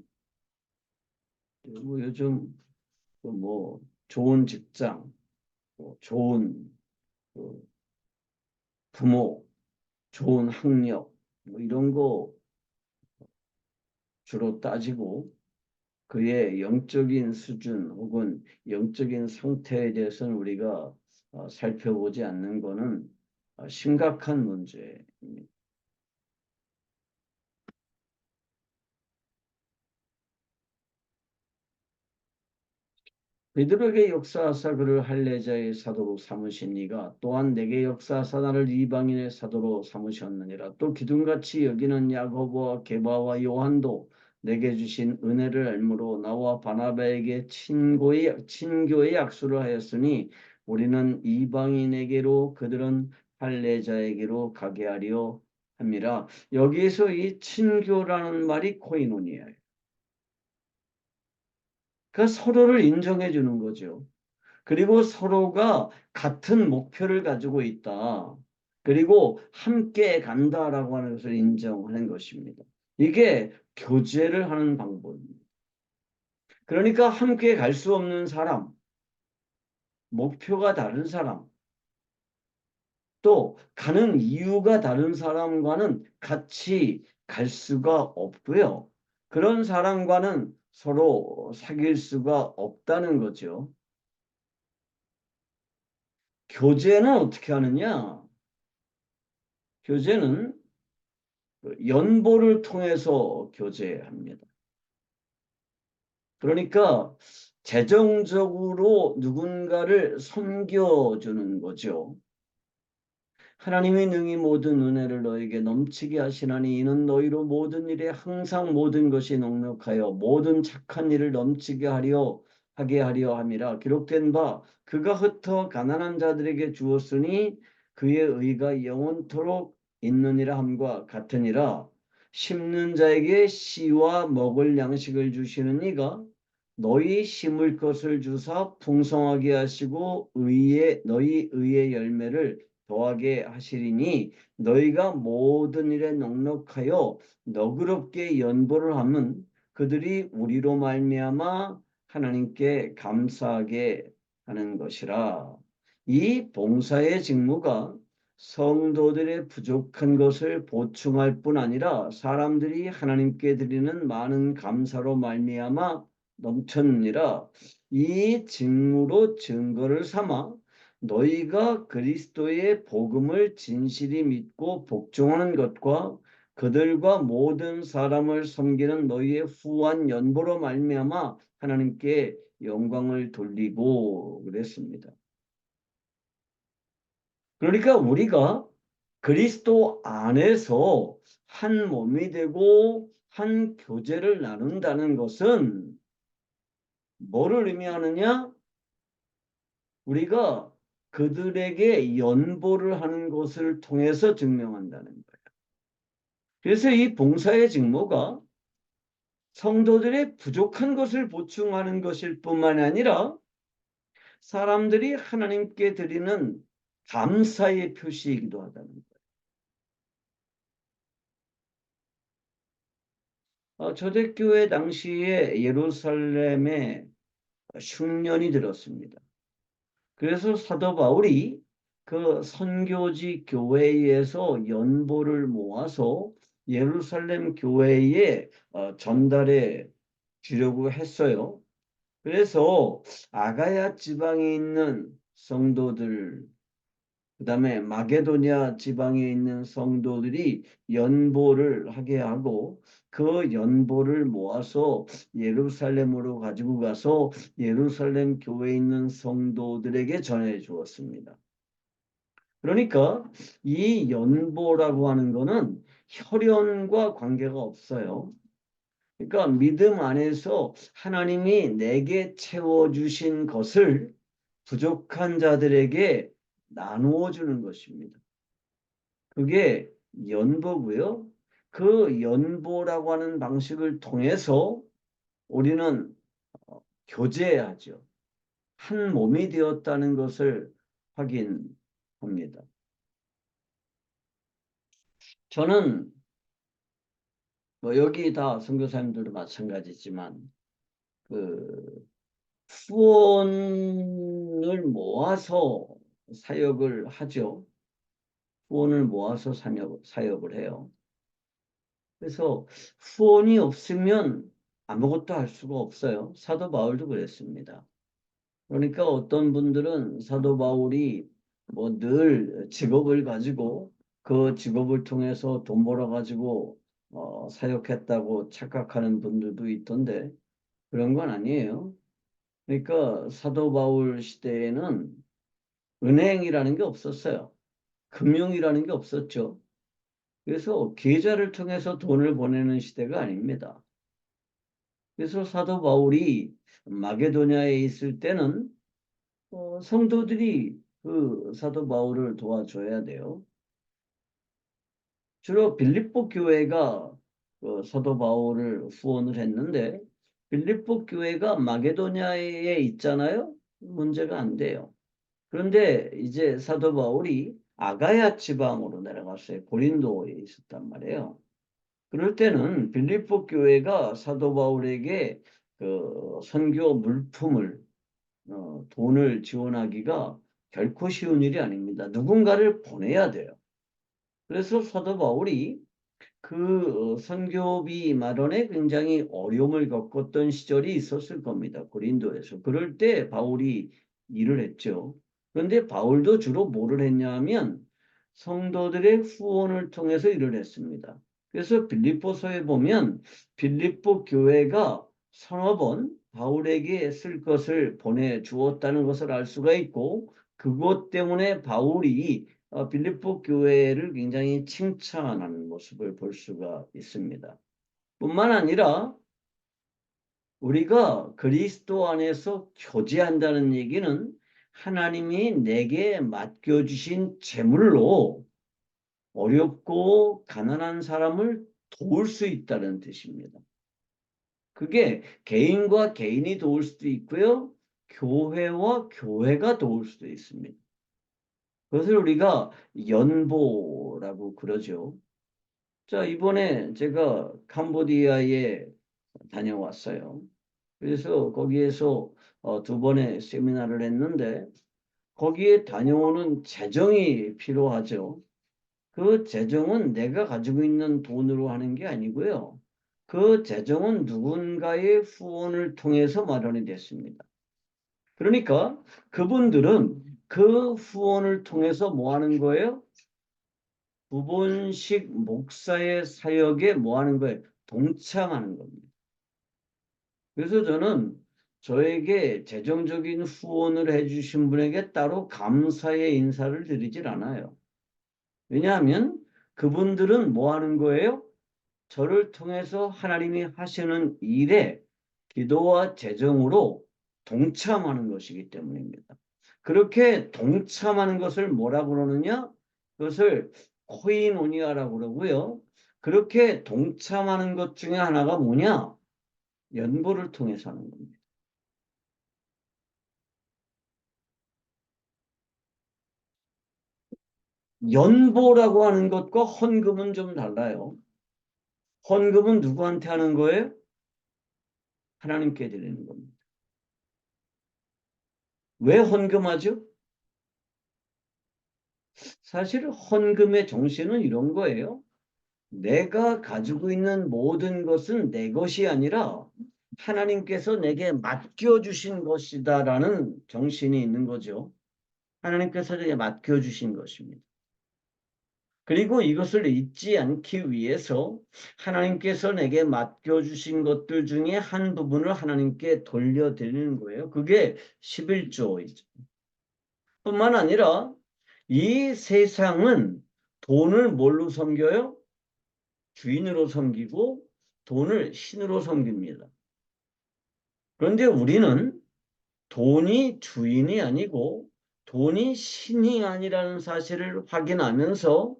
그리고 요즘 뭐 좋은 직장, 좋은 그 부모, 좋은 학력 뭐 이런 거 주로 따지고 그의 영적인 수준 혹은 영적인 상태에 대해서는 우리가 살펴보지 않는 것은 심각한 문제입니다. 베드로에게 역사하사 그를 할례자의 사도로 삼으신 이가 또한 내게 역사하사 나를 이방인의 사도로 삼으셨느니라. 또 기둥같이 여기는 야고보와 게바와 요한도 내게 주신 은혜를 알므로 나와 바나바에게 친교의 약수를 하였으니 우리는 이방인에게로 그들은 할례자에게로 가게 하려 함이라. 여기에서 이 친교라는 말이 코이노니아예요. 그러니까 서로를 인정해 주는 거죠. 그리고 서로가 같은 목표를 가지고 있다. 그리고 함께 간다라고 하는 것을 인정하는 것입니다. 이게 교제를 하는 방법입니다. 그러니까 함께 갈 수 없는 사람, 목표가 다른 사람, 또 가는 이유가 다른 사람과는 같이 갈 수가 없고요. 그런 사람과는 서로 사귈 수가 없다는 거죠. 교제는 어떻게 하느냐? 교제는 연보를 통해서 교제합니다. 그러니까 재정적으로 누군가를 섬겨주는 거죠. 하나님이 능히 모든 은혜를 너에게 넘치게 하시나니 이는 너희로 모든 일에 항상 모든 것이 넉넉하여 모든 착한 일을 넘치게 하게 하려 함이라. 기록된 바 그가 흩어 가난한 자들에게 주었으니 그의 의가 영원토록 있느니라 함과 같으니라. 심는 자에게 씨와 먹을 양식을 주시는 이가 너희 심을 것을 주사 풍성하게 하시고 너희 의의 열매를 더하게 하시리니 너희가 모든 일에 넉넉하여 너그럽게 연보를 하면 그들이 우리로 말미암아 하나님께 감사하게 하는 것이라. 이 봉사의 직무가 성도들의 부족한 것을 보충할 뿐 아니라 사람들이 하나님께 드리는 많은 감사로 말미암아 넘쳤느니라. 이 직무로 증거를 삼아 너희가 그리스도의 복음을 진실히 믿고 복종하는 것과 그들과 모든 사람을 섬기는 너희의 후한 연보로 말미암아 하나님께 영광을 돌리고 그랬습니다. 그러니까 우리가 그리스도 안에서 한 몸이 되고 한 교제를 나눈다는 것은 뭐를 의미하느냐? 우리가 그들에게 연보를 하는 것을 통해서 증명한다는 거예요. 그래서 이 봉사의 직무가 성도들의 부족한 것을 보충하는 것일 뿐만 아니라 사람들이 하나님께 드리는 감사의 표시이기도 하다는 거예요. 초대교회 당시에 예루살렘에 흉년이 들었습니다. 그래서 사도 바울이 그 선교지 교회에서 연보를 모아서 예루살렘 교회에 전달해 주려고 했어요. 그래서 아가야 지방에 있는 성도들, 그다음에 마게도냐 지방에 있는 성도들이 연보를 하게 하고 그 연보를 모아서 예루살렘으로 가지고 가서 예루살렘 교회에 있는 성도들에게 전해 주었습니다. 그러니까 이 연보라고 하는 거는 혈연과 관계가 없어요. 그러니까 믿음 안에서 하나님이 내게 채워주신 것을 부족한 자들에게 나누어 주는 것입니다. 그게 연보고요. 그 연보라고 하는 방식을 통해서 우리는 교제하죠. 한 몸이 되었다는 것을 확인합니다. 저는 뭐 여기 다 선교사님들도 마찬가지지만 그 후원을 모아서 사역을 하죠. 후원을 모아서 사역을 해요. 그래서 후원이 없으면 아무것도 할 수가 없어요. 사도 바울도 그랬습니다. 그러니까 어떤 분들은 사도 바울이 뭐 늘 직업을 가지고 그 직업을 통해서 돈 벌어 가지고 사역했다고 착각하는 분들도 있던데 그런 건 아니에요. 그러니까 사도 바울 시대에는 은행이라는 게 없었어요. 금융이라는 게 없었죠. 그래서 계좌를 통해서 돈을 보내는 시대가 아닙니다. 그래서 사도 바울이 마게도냐에 있을 때는 성도들이 그 사도 바울을 도와줘야 돼요. 주로 빌립보 교회가 그 사도 바울을 후원을 했는데 빌립보 교회가 마게도냐에 있잖아요. 문제가 안 돼요. 그런데 이제 사도 바울이 아가야 지방으로 내려갔어요. 고린도에 있었단 말이에요. 그럴 때는 빌립보 교회가 사도 바울에게 그 선교 물품을 돈을 지원하기가 결코 쉬운 일이 아닙니다. 누군가를 보내야 돼요. 그래서 사도 바울이 그 선교비 마련에 굉장히 어려움을 겪었던 시절이 있었을 겁니다. 고린도에서. 그럴 때 바울이 일을 했죠. 그런데 바울도 주로 뭐를 했냐면 성도들의 후원을 통해서 일을 했습니다. 그래서 빌립보서에 보면 빌립보 교회가 서너 번 바울에게 쓸 것을 보내주었다는 것을 알 수가 있고 그것 때문에 바울이 빌립보 교회를 굉장히 칭찬하는 모습을 볼 수가 있습니다. 뿐만 아니라 우리가 그리스도 안에서 교제한다는 얘기는 하나님이 내게 맡겨주신 재물로 어렵고 가난한 사람을 도울 수 있다는 뜻입니다. 그게 개인과 개인이 도울 수도 있고요. 교회와 교회가 도울 수도 있습니다. 그것을 우리가 연보라고 그러죠. 자, 이번에 제가 캄보디아에 다녀왔어요. 그래서 거기에서 두 번의 세미나를 했는데 거기에 다녀오는 재정이 필요하죠. 그 재정은 내가 가지고 있는 돈으로 하는 게 아니고요. 그 재정은 누군가의 후원을 통해서 마련이 됐습니다. 그러니까 그분들은 그 후원을 통해서 뭐 하는 거예요? 부본식 목사의 사역에 뭐 하는 거예요? 동참하는 겁니다. 그래서 저는 저에게 재정적인 후원을 해주신 분에게 따로 감사의 인사를 드리질 않아요. 왜냐하면 그분들은 뭐 하는 거예요? 저를 통해서 하나님이 하시는 일에 기도와 재정으로 동참하는 것이기 때문입니다. 그렇게 동참하는 것을 뭐라고 그러느냐? 그것을 코이노니아라고 그러고요. 그렇게 동참하는 것 중에 하나가 뭐냐? 연보를 통해서 하는 겁니다. 연보라고 하는 것과 헌금은 좀 달라요. 헌금은 누구한테 하는 거예요? 하나님께 드리는 겁니다. 왜 헌금하죠? 사실 헌금의 정신은 이런 거예요. 내가 가지고 있는 모든 것은 내 것이 아니라 하나님께서 내게 맡겨주신 것이다라는 정신이 있는 거죠. 하나님께서 내게 맡겨주신 것입니다. 그리고 이것을 잊지 않기 위해서 하나님께서 내게 맡겨주신 것들 중에 한 부분을 하나님께 돌려드리는 거예요. 그게 11조이죠. 뿐만 아니라 이 세상은 돈을 뭘로 섬겨요? 주인으로 섬기고 돈을 신으로 섬깁니다. 그런데 우리는 돈이 주인이 아니고 돈이 신이 아니라는 사실을 확인하면서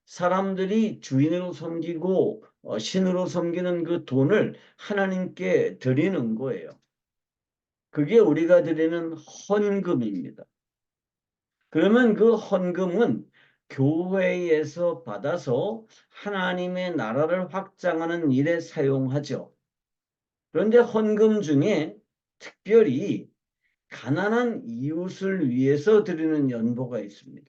사람들이 주인으로 섬기고 신으로 섬기는 그 돈을 하나님께 드리는 거예요. 그게 우리가 드리는 헌금입니다. 그러면 그 헌금은 교회에서 받아서 하나님의 나라를 확장하는 일에 사용하죠. 그런데 헌금 중에 특별히 가난한 이웃을 위해서 드리는 연보가 있습니다.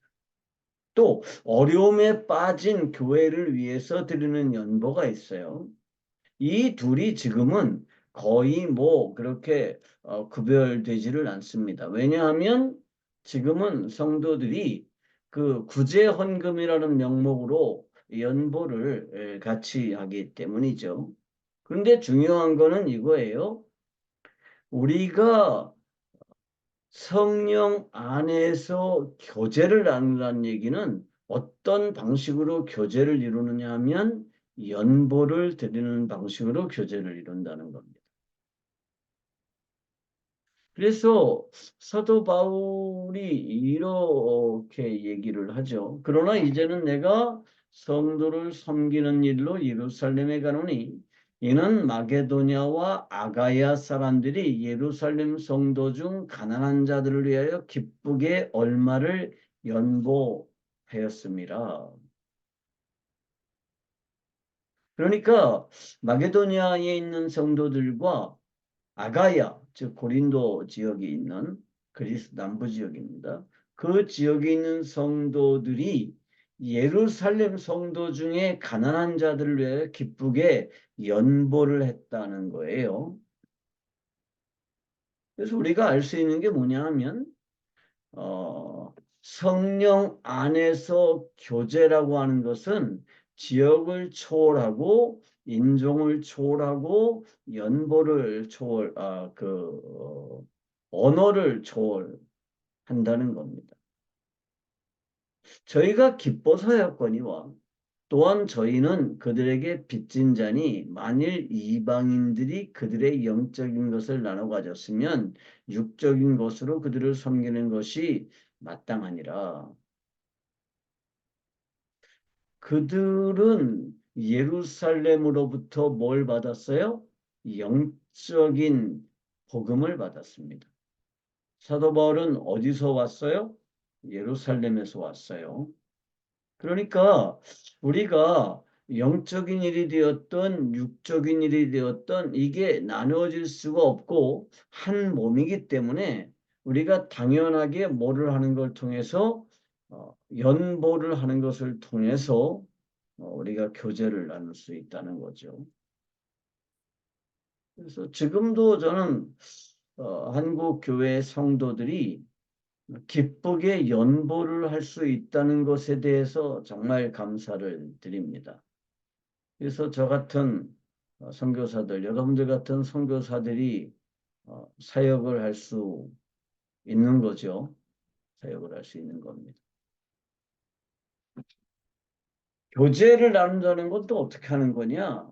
또 어려움에 빠진 교회를 위해서 드리는 연보가 있어요. 이 둘이 지금은 거의 뭐 그렇게 구별되지를 않습니다. 왜냐하면 지금은 성도들이 그 구제 헌금이라는 명목으로 연보를 같이 하기 때문이죠. 그런데 중요한 거는 이거예요. 우리가 성령 안에서 교제를 나누라는 얘기는 어떤 방식으로 교제를 이루느냐 하면 연보를 드리는 방식으로 교제를 이룬다는 겁니다. 그래서 사도 바울이 이렇게 얘기를 하죠. 그러나 이제는 내가 성도를 섬기는 일로 예루살렘에 가노니 이는 마게도냐와 아가야 사람들이 예루살렘 성도 중 가난한 자들을 위하여 기쁘게 얼마를 연보하였습니다. 그러니까 마게도냐에 있는 성도들과 아가야, 즉 고린도 지역에 있는 그리스 남부 지역입니다. 그 지역에 있는 성도들이 예루살렘 성도 중에 가난한 자들을 위해 기쁘게 연보를 했다는 거예요. 그래서 우리가 알 수 있는 게 뭐냐 하면 성령 안에서 교제라고 하는 것은 지역을 초월하고 인종을 초월하고 연보를 초월, 언어를 초월한다는 겁니다. 저희가 기뻐서였거니와 또한 저희는 그들에게 빚진 자니 만일 이방인들이 그들의 영적인 것을 나눠 가졌으면 육적인 것으로 그들을 섬기는 것이 마땅하니라. 그들은 예루살렘으로부터 뭘 받았어요? 영적인 복음을 받았습니다. 사도 바울은 어디서 왔어요? 예루살렘에서 왔어요. 그러니까 우리가 영적인 일이 되었던 육적인 일이 되었던 이게 나누어질 수가 없고 한 몸이기 때문에 우리가 당연하게 뭐를 하는 걸 통해서 연보를 하는 것을 통해서 우리가 교제를 나눌 수 있다는 거죠. 그래서 지금도 저는 한국 교회 성도들이 기쁘게 연보를 할 수 있다는 것에 대해서 정말 감사를 드립니다. 그래서 저 같은 선교사들, 여러분들 같은 선교사들이 사역을 할 수 있는 거죠. 사역을 할 수 있는 겁니다. 교제를 나눈다는 것도 어떻게 하는 거냐?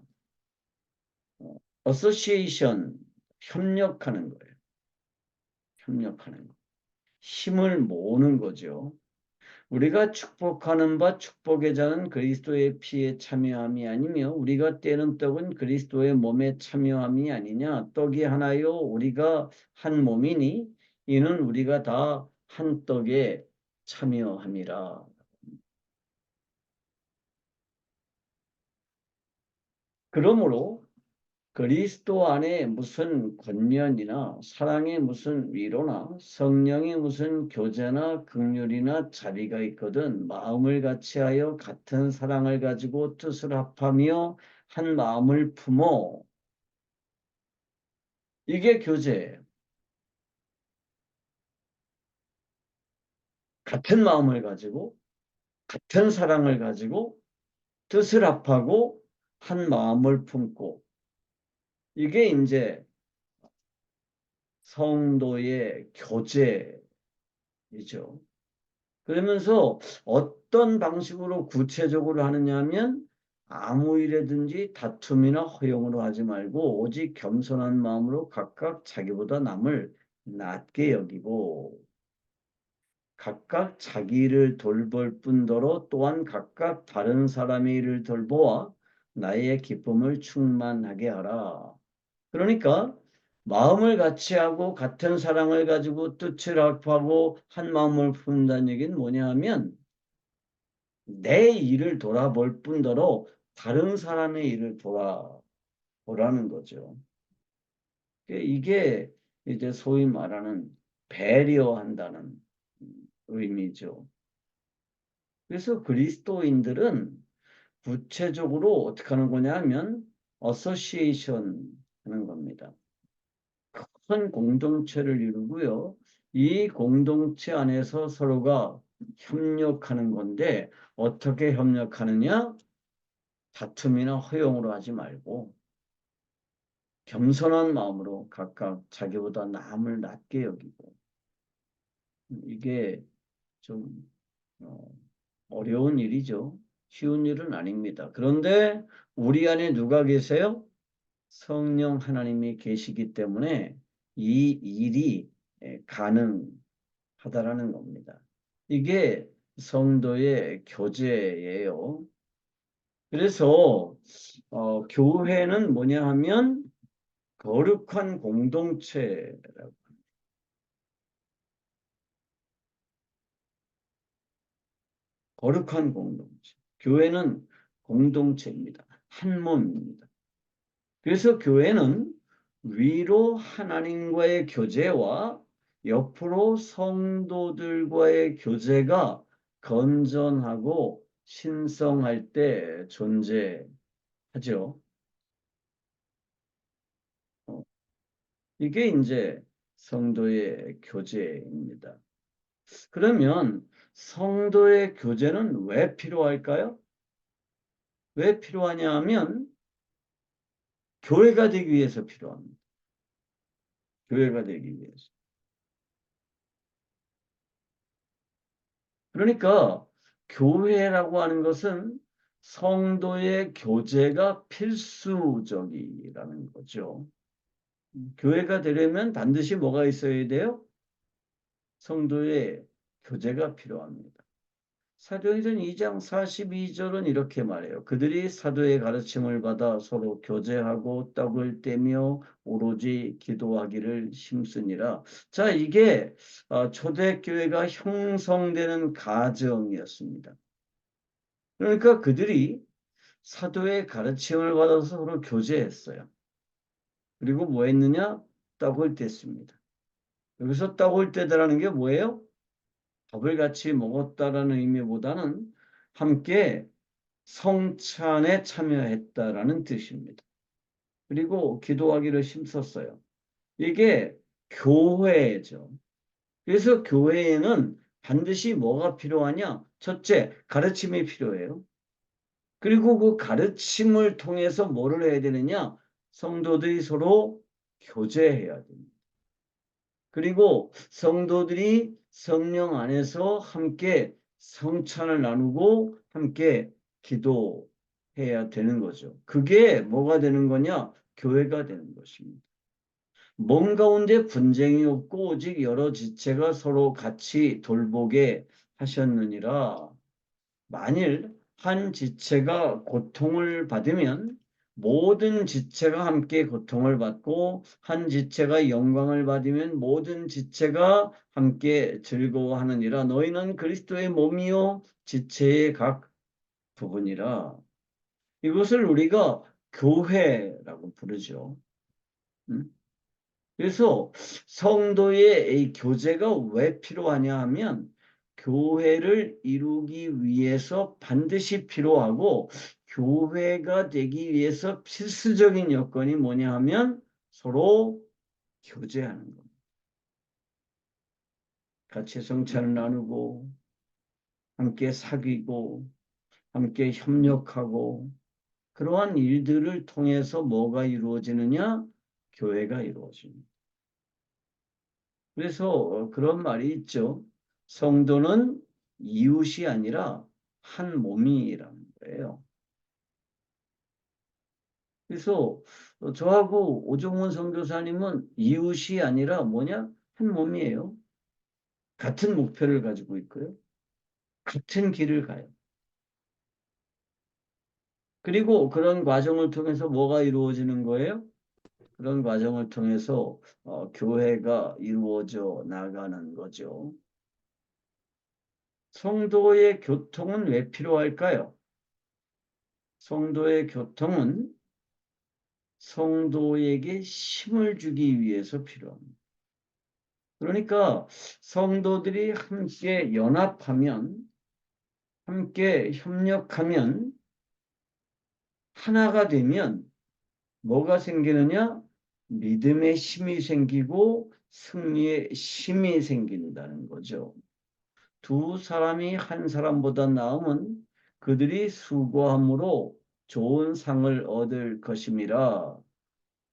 어소시에이션, 협력하는 거예요. 협력하는 거. 힘을 모으는 거죠. 우리가 축복하는 바 축복의 자는 그리스도의 피에 참여함이 아니며 우리가 떼는 떡은 그리스도의 몸에 참여함이 아니냐. 떡이 하나요 우리가 한 몸이니 이는 우리가 다 한 떡에 참여함이라. 그러므로 그리스도 안에 무슨 권면이나 사랑의 무슨 위로나 성령의 무슨 교제나 긍휼이나 자비가 있거든 마음을 같이하여 같은 사랑을 가지고 뜻을 합하며 한 마음을 품어. 이게 교제예요. 같은 마음을 가지고 같은 사랑을 가지고 뜻을 합하고 한 마음을 품고 이게 이제 성도의 교제이죠. 그러면서 어떤 방식으로 구체적으로 하느냐 하면 아무 일에든지 다툼이나 허용으로 하지 말고 오직 겸손한 마음으로 각각 자기보다 남을 낮게 여기고 각각 자기 일을 돌볼 뿐더러 또한 각각 다른 사람의 일을 돌보아 나의 기쁨을 충만하게 하라. 그러니까 마음을 같이 하고 같은 사랑을 가지고 뜻을 합하고 한 마음을 품는다는 얘기는 뭐냐 하면 내 일을 돌아볼 뿐더러 다른 사람의 일을 돌아보라는 거죠. 이게 이제 소위 말하는 배려한다는 의미죠. 그래서 그리스도인들은 구체적으로 어떻게 하는 거냐 하면 어소시에이션 하는 겁니다. 큰 공동체를 이루고요. 이 공동체 안에서 서로가 협력하는 건데 어떻게 협력하느냐? 다툼이나 허용으로 하지 말고 겸손한 마음으로 각각 자기보다 남을 낮게 여기고 이게 좀 어, 어려운 일이죠. 쉬운 일은 아닙니다. 그런데 우리 안에 누가 계세요? 성령 하나님이 계시기 때문에 이 일이 가능하다라는 겁니다. 이게 성도의 교제예요. 그래서 교회는 뭐냐 하면 거룩한 공동체라고. 거룩한 공동체. 교회는 공동체입니다. 한 몸입니다. 그래서 교회는 위로 하나님과의 교제와 옆으로 성도들과의 교제가 건전하고 신성할 때 존재하죠. 어, 이게 이제 성도의 교제입니다. 그러면 성도의 교제는 왜 필요할까요? 왜 필요하냐 하면 교회가 되기 위해서 필요합니다. 교회가 되기 위해서. 그러니까 교회라고 하는 것은 성도의 교제가 필수적이라는 거죠. 교회가 되려면 반드시 뭐가 있어야 돼요? 성도의 교제가 필요합니다. 사도행전 2장 42절은 이렇게 말해요. 그들이 사도의 가르침을 받아 서로 교제하고 떡을 떼며 오로지 기도하기를 힘쓰니라. 자, 이게 초대교회가 형성되는 과정이었습니다. 그러니까 그들이 사도의 가르침을 받아서 서로 교제했어요. 그리고 뭐 했느냐? 떡을 뗐습니다. 여기서 떡을 떼다라는 게 뭐예요? 밥을 같이 먹었다라는 의미보다는 함께 성찬에 참여했다라는 뜻입니다. 그리고 기도하기를 힘썼어요. 이게 교회죠. 그래서 교회에는 반드시 뭐가 필요하냐? 첫째, 가르침이 필요해요. 그리고 그 가르침을 통해서 뭐를 해야 되느냐? 성도들이 서로 교제해야 됩니다. 그리고 성도들이 성령 안에서 함께 성찬을 나누고 함께 기도해야 되는 거죠. 그게 뭐가 되는 거냐? 교회가 되는 것입니다. 몸 가운데 분쟁이 없고 오직 여러 지체가 서로 같이 돌보게 하셨느니라. 만일 한 지체가 고통을 받으면 모든 지체가 함께 고통을 받고 한 지체가 영광을 받으면 모든 지체가 함께 즐거워하느니라. 너희는 그리스도의 몸이요 지체의 각 부분이라. 이것을 우리가 교회라고 부르죠. 음? 그래서 성도의 이 교제가 왜 필요하냐 하면 교회를 이루기 위해서 반드시 필요하고 교회가 되기 위해서 필수적인 여건이 뭐냐 하면 서로 교제하는 겁니다. 같이 성찬을 나누고 함께 사귀고 함께 협력하고 그러한 일들을 통해서 뭐가 이루어지느냐? 교회가 이루어집니다. 그래서 그런 말이 있죠. 성도는 이웃이 아니라 한 몸이라는 거예요. 그래서 저하고 오종원 선교사님은 이웃이 아니라 뭐냐? 한 몸이에요. 같은 목표를 가지고 있고요. 같은 길을 가요. 그리고 그런 과정을 통해서 뭐가 이루어지는 거예요? 그런 과정을 통해서 교회가 이루어져 나가는 거죠. 성도의 교통은 왜 필요할까요? 성도의 교통은 성도에게 힘을 주기 위해서 필요합니다. 그러니까 성도들이 함께 연합하면, 함께 협력하면, 하나가 되면 뭐가 생기느냐? 믿음의 힘이 생기고 승리의 힘이 생긴다는 거죠. 두 사람이 한 사람보다 나으면 그들이 수고함으로 좋은 상을 얻을 것임이라.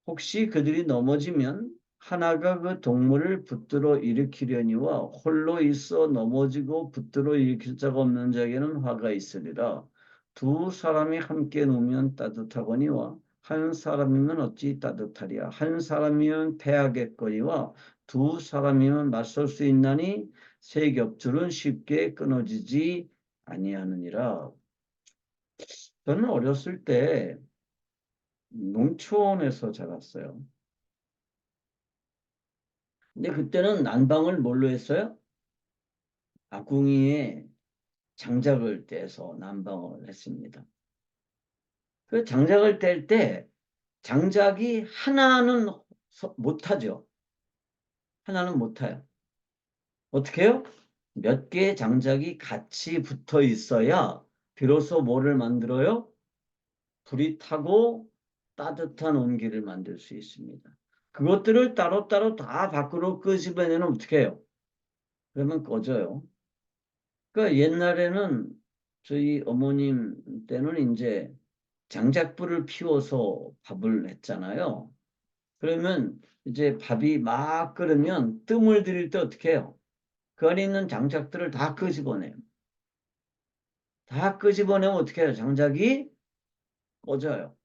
혹시 그들이 넘어지면 하나가 그 동물을 붙들어 일으키려니와 홀로 있어 넘어지고 붙들어 일으킬 자가 없는 자에게는 화가 있으리라. 두 사람이 함께 누우면 따뜻하거니와 한 사람이면 어찌 따뜻하리야. 한 사람이면 패하겠거니와 두 사람이면 맞설 수 있나니 세 겹줄은 쉽게 끊어지지 아니하느니라. 저는 어렸을 때 농촌에서 자랐어요. 근데 그때는 난방을 뭘로 했어요? 아궁이에 장작을 떼서 난방을 했습니다. 그 장작을 뗄 때 장작이 하나는 못하죠. 하나는 못타요. 어떻게 해요? 몇 개의 장작이 같이 붙어 있어야 비로소 뭐를 만들어요? 불이 타고 따뜻한 온기를 만들 수 있습니다. 그것들을 따로따로 다 밖으로 끄집어내면 어떻게 해요? 그러면 꺼져요. 그러니까 옛날에는 저희 어머님 때는 이제 장작불을 피워서 밥을 했잖아요. 그러면 이제 밥이 막 끓으면 뜸을 들일 때 어떻게 해요? 그 안에 있는 장작들을 다 끄집어내요. 다 끄집어내면 어떻게 해요? 장작이 꺼져요.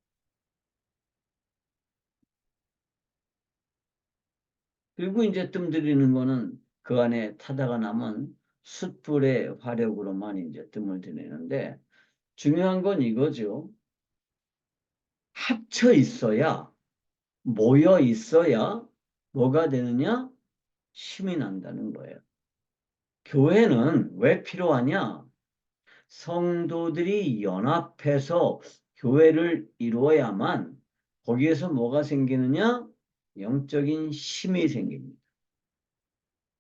그리고 이제 뜸 들이는 거는 그 안에 타다가 남은 숯불의 화력으로만 이제 뜸을 들이는데 중요한 건 이거죠. 합쳐 있어야 모여 있어야 뭐가 되느냐? 힘이 난다는 거예요. 교회는 왜 필요하냐? 성도들이 연합해서 교회를 이루어야만 거기에서 뭐가 생기느냐? 영적인 힘이 생깁니다.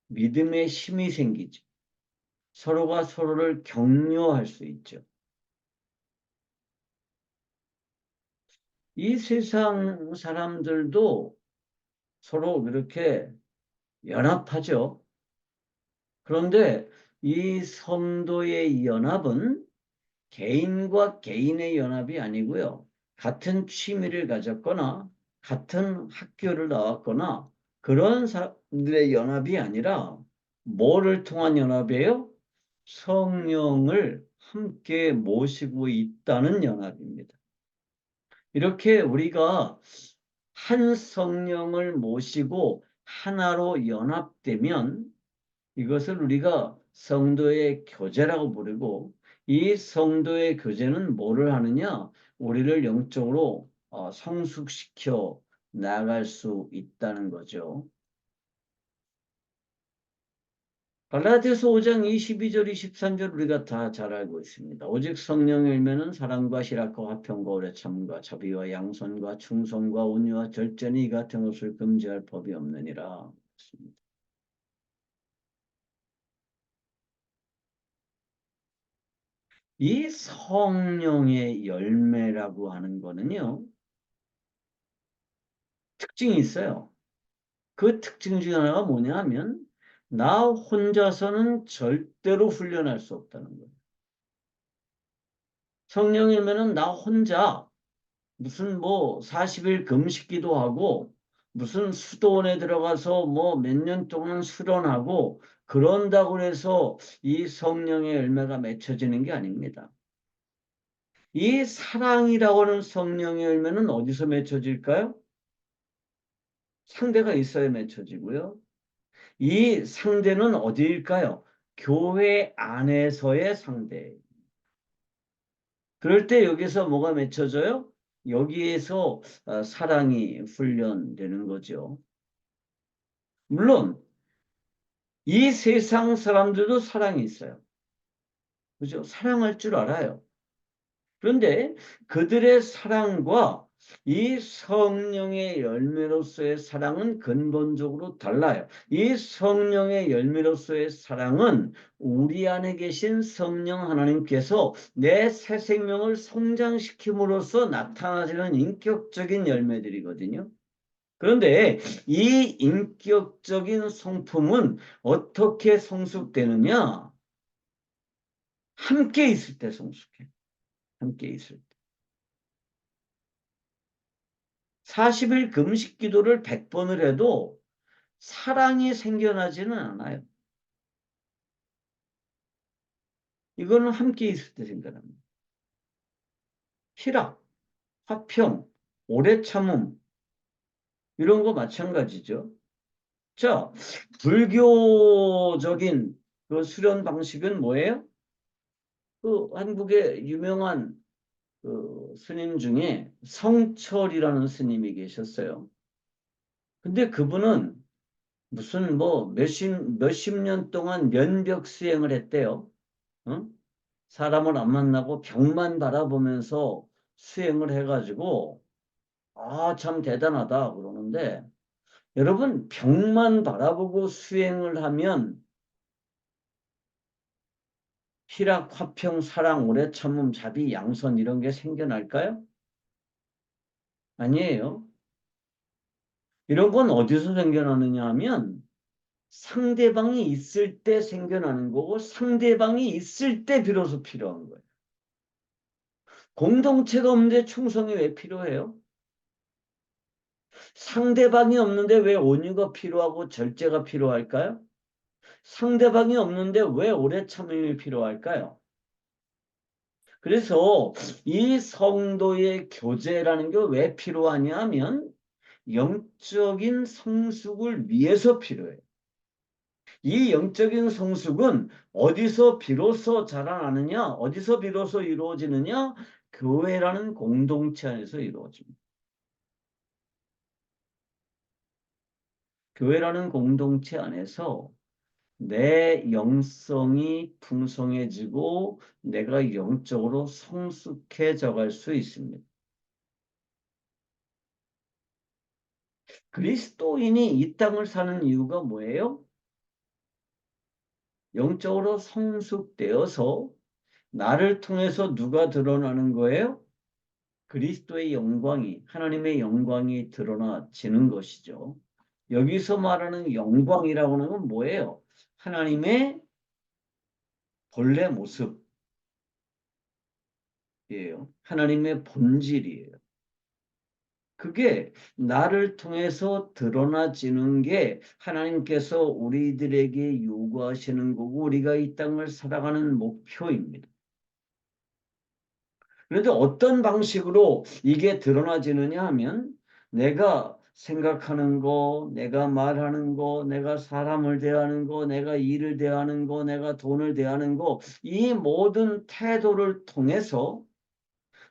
믿음의 힘이 생기죠. 서로가 서로를 격려할 수 있죠. 이 세상 사람들도 서로 그렇게 연합하죠. 그런데 이 성도의 연합은 개인과 개인의 연합이 아니고요. 같은 취미를 가졌거나 같은 학교를 나왔거나 그런 사람들의 연합이 아니라 뭐를 통한 연합이에요? 성령을 함께 모시고 있다는 연합입니다. 이렇게 우리가 한 성령을 모시고 하나로 연합되면 이것을 우리가 성도의 교제라고 부르고, 이 성도의 교제는 뭐를 하느냐? 우리를 영적으로 성숙시켜 나갈 수 있다는 거죠. 갈라디아서 5장 22절 23절 우리가 다 잘 알고 있습니다. 오직 성령의 열매는 사랑과 희락과 화평과 오래 참음과 자비와 양선과 충성과 온유와 절제니 이 같은 것을 금지할 법이 없느니라. 이 성령의 열매라고 하는 거는요, 특징이 있어요. 그 특징 중에 하나가 뭐냐 하면, 나 혼자서는 절대로 훈련할 수 없다는 거예요. 성령의 열매는 나 혼자 무슨 뭐 40일 금식기도 하고, 무슨 수도원에 들어가서 뭐 몇 년 동안 수련하고, 그런다고 해서 이 성령의 열매가 맺혀지는 게 아닙니다. 이 사랑이라고 하는 성령의 열매는 어디서 맺혀질까요? 상대가 있어야 맺혀지고요. 이 상대는 어디일까요? 교회 안에서의 상대. 그럴 때 여기서 뭐가 맺혀져요? 여기에서 사랑이 훈련되는 거죠. 물론 이 세상 사람들도 사랑이 있어요. 그죠? 사랑할 줄 알아요. 그런데 그들의 사랑과 이 성령의 열매로서의 사랑은 근본적으로 달라요. 이 성령의 열매로서의 사랑은 우리 안에 계신 성령 하나님께서 내 새 생명을 성장시킴으로써 나타나지는 인격적인 열매들이거든요. 그런데 이 인격적인 성품은 어떻게 성숙되느냐? 함께 있을 때 성숙해. 함께 있을 때. 40일 금식 기도를 100번을 해도 사랑이 생겨나지는 않아요. 이거는 함께 있을 때 생겨납니다. 희락, 화평, 오래 참음, 이런 거 마찬가지죠. 자, 불교적인 그 수련 방식은 뭐예요? 그 한국의 유명한 그 스님 중에 성철이라는 스님이 계셨어요. 근데 그분은 무슨 뭐 몇십 년 동안 면벽 수행을 했대요. 응? 사람을 안 만나고 벽만 바라보면서 수행을 해가지고 참 대단하다 그러는데, 여러분 벽만 바라보고 수행을 하면 희락, 화평, 사랑, 오래 참음, 자비, 양선 이런 게 생겨날까요? 아니에요. 이런 건 어디서 생겨나느냐 하면 상대방이 있을 때 생겨나는 거고, 상대방이 있을 때 비로소 필요한 거예요. 공동체가 없는데 충성이 왜 필요해요? 상대방이 없는데 왜 온유가 필요하고 절제가 필요할까요? 상대방이 없는데 왜 오래 참음이 필요할까요? 그래서 이 성도의 교제라는 게 왜 필요하냐 하면 영적인 성숙을 위해서 필요해요. 이 영적인 성숙은 어디서 비로소 자라나느냐? 어디서 비로소 이루어지느냐? 교회라는 공동체 안에서 이루어집니다. 교회라는 공동체 안에서 내 영성이 풍성해지고 내가 영적으로 성숙해져 갈 수 있습니다. 그리스도인이 이 땅을 사는 이유가 뭐예요? 영적으로 성숙되어서 나를 통해서 누가 드러나는 거예요? 그리스도의 영광이, 하나님의 영광이 드러나지는 것이죠. 여기서 말하는 영광이라고 하는 건 뭐예요? 하나님의 본래 모습이에요. 하나님의 본질이에요. 그게 나를 통해서 드러나지는 게 하나님께서 우리들에게 요구하시는 거고 우리가 이 땅을 살아가는 목표입니다. 그런데 어떤 방식으로 이게 드러나지느냐 하면 내가 생각하는 거, 내가 말하는 거, 내가 사람을 대하는 거, 내가 일을 대하는 거, 내가 돈을 대하는 거, 이 모든 태도를 통해서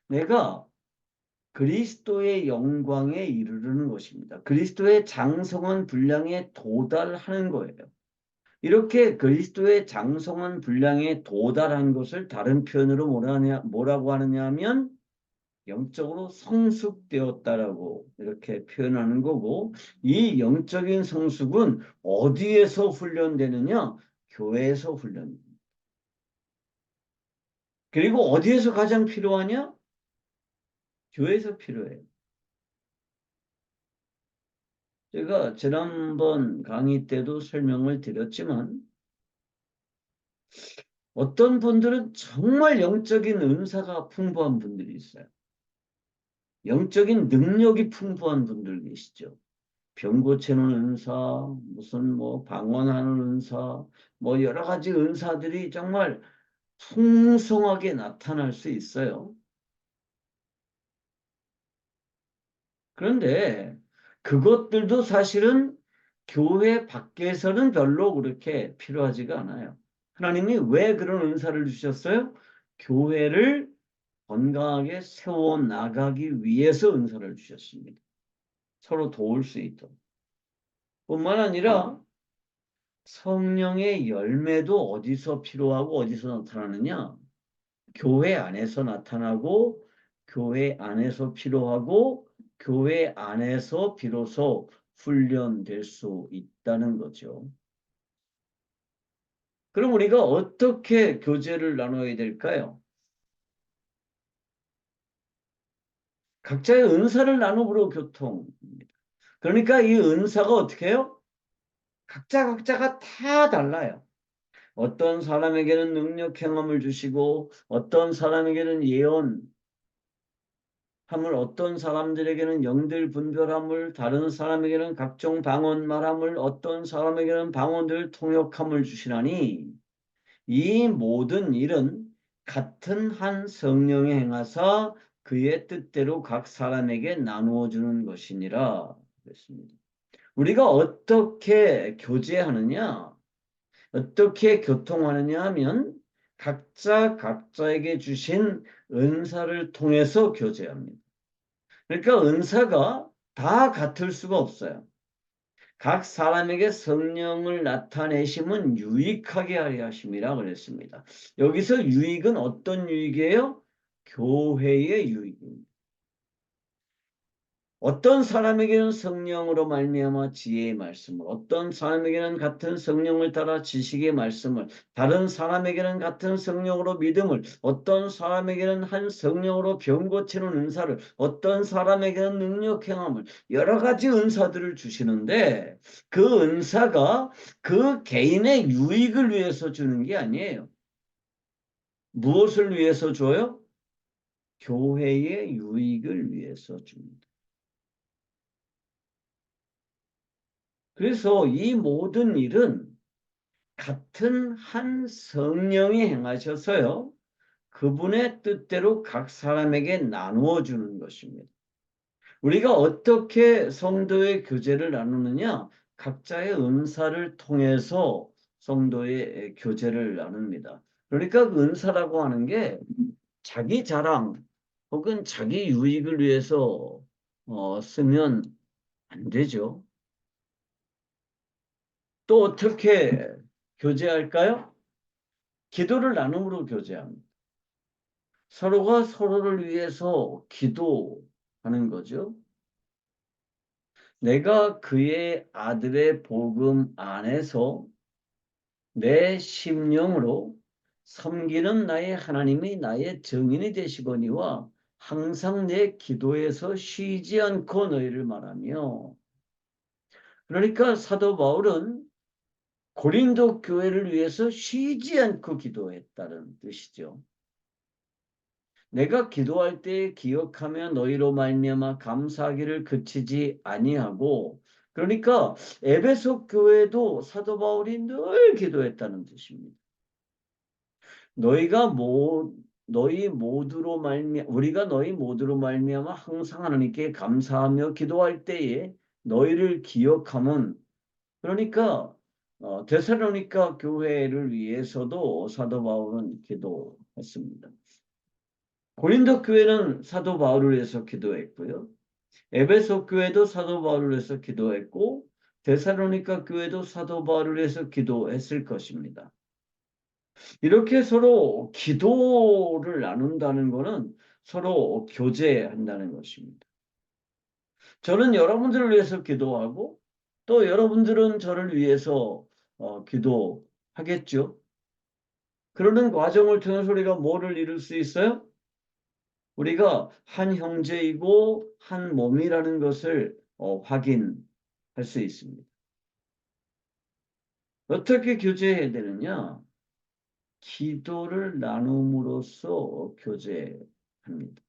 내가 그리스도의 영광에 이르르는 것입니다. 그리스도의 장성한 분량에 도달하는 거예요. 이렇게 그리스도의 장성한 분량에 도달한 것을 다른 표현으로 뭐라고 하느냐 하면 영적으로 성숙되었다라고 이렇게 표현하는 거고 이 영적인 성숙은 어디에서 훈련되느냐? 교회에서 훈련됩니다. 그리고 어디에서 가장 필요하냐? 교회에서 필요해요. 제가 지난번 강의 때도 설명을 드렸지만 어떤 분들은 정말 영적인 은사가 풍부한 분들이 있어요. 영적인 능력이 풍부한 분들 계시죠. 병 고치는 은사, 무슨 뭐 방언하는 은사, 뭐 여러 가지 은사들이 정말 풍성하게 나타날 수 있어요. 그런데 그것들도 사실은 교회 밖에서는 별로 그렇게 필요하지가 않아요. 하나님이 왜 그런 은사를 주셨어요? 교회를 건강하게 세워 나가기 위해서 은사를 주셨습니다. 서로 도울 수 있도록. 뿐만 아니라 성령의 열매도 어디서 필요하고 어디서 나타나느냐? 교회 안에서 나타나고 교회 안에서 필요하고 교회 안에서 비로소 훈련될 수 있다는 거죠. 그럼 우리가 어떻게 교제를 나눠야 될까요? 각자의 은사를 나눔으로 교통입니다. 그러니까 이 은사가 어떻게 해요? 각자가 다 달라요. 어떤 사람에게는 능력 행함을 주시고 어떤 사람에게는 예언 함을 어떤 사람들에게는 영들 분별함을 다른 사람에게는 각종 방언 말함을 어떤 사람에게는 방언들 통역함을 주시나니 이 모든 일은 같은 한 성령의 행하사 그의 뜻대로 각 사람에게 나누어 주는 것이니라 그랬습니다. 우리가 어떻게 교제하느냐 어떻게 교통하느냐 하면 각자에게 주신 은사를 통해서 교제합니다. 그러니까 은사가 다 같을 수가 없어요. 각 사람에게 성령을 나타내심은 유익하게 하려 하심이라 그랬습니다. 여기서 유익은 어떤 유익이에요? 교회의 유익입니다. 어떤 사람에게는 성령으로 말미암아 지혜의 말씀을, 어떤 사람에게는 같은 성령을 따라 지식의 말씀을, 다른 사람에게는 같은 성령으로 믿음을, 어떤 사람에게는 한 성령으로 병 고치는 은사를, 어떤 사람에게는 능력 행함을, 여러 가지 은사들을 주시는데 그 은사가 그 개인의 유익을 위해서 주는 게 아니에요. 무엇을 위해서 줘요? 교회의 유익을 위해서 줍니다. 그래서 이 모든 일은 같은 한 성령이 행하셔서요. 그분의 뜻대로 각 사람에게 나누어 주는 것입니다. 우리가 어떻게 성도의 교제를 나누느냐? 각자의 은사를 통해서 성도의 교제를 나눕니다. 그러니까 그 은사라고 하는 게 자기 자랑 혹은 자기 유익을 위해서 쓰면 안 되죠. 또 어떻게 교제할까요? 기도를 나눔으로 교제합니다. 서로가 서로를 위해서 기도하는 거죠. 내가 그의 아들의 복음 안에서 내 심령으로 섬기는 나의 하나님이 나의 증인이 되시거니와 항상 내 기도에서 쉬지 않고 너희를 말하며 그러니까 사도 바울은 고린도 교회를 위해서 쉬지 않고 기도했다는 뜻이죠. 내가 기도할 때 기억하며 너희로 말미암아 감사하기를 그치지 아니하고, 그러니까 에베소 교회도 사도 바울이 늘 기도했다는 뜻입니다. 너희가 너희 모두로 우리가 너희 모두로 말미암아 항상 하나님께 감사하며 기도할 때에 너희를 기억하면, 그러니까 데살로니가 교회를 위해서도 사도 바울은 기도했습니다. 고린도 교회는 사도 바울을 위해서 기도했고요. 에베소 교회도 사도 바울을 위해서 기도했고, 데살로니가 교회도 사도 바울을 위해서 기도했을 것입니다. 이렇게 서로 기도를 나눈다는 것은 서로 교제한다는 것입니다. 저는 여러분들을 위해서 기도하고, 또 여러분들은 저를 위해서 기도하겠죠. 그러는 과정을 통해서 우리가 뭐를 이룰 수 있어요? 우리가 한 형제이고 한 몸이라는 것을 확인할 수 있습니다. 어떻게 교제해야 되느냐? 기도를 나눔으로써 교제합니다.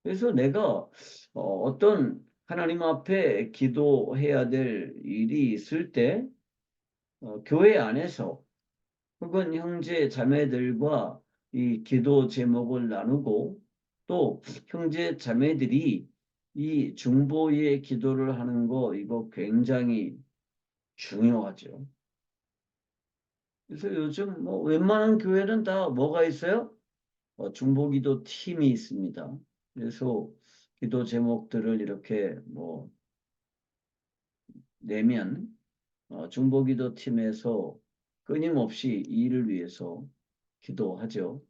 그래서 내가 어떤 하나님 앞에 기도해야 될 일이 있을 때 교회 안에서 혹은 형제 자매들과 이 기도 제목을 나누고, 또 형제 자매들이 이 중보의 기도를 하는 거, 이거 굉장히 중요하죠. 그래서 요즘 뭐 웬만한 교회는 다 뭐가 있어요? 중보기도 팀이 있습니다. 그래서 기도 제목들을 이렇게 뭐 내면 중보기도 팀에서 끊임없이 이 일을 위해서 기도하죠.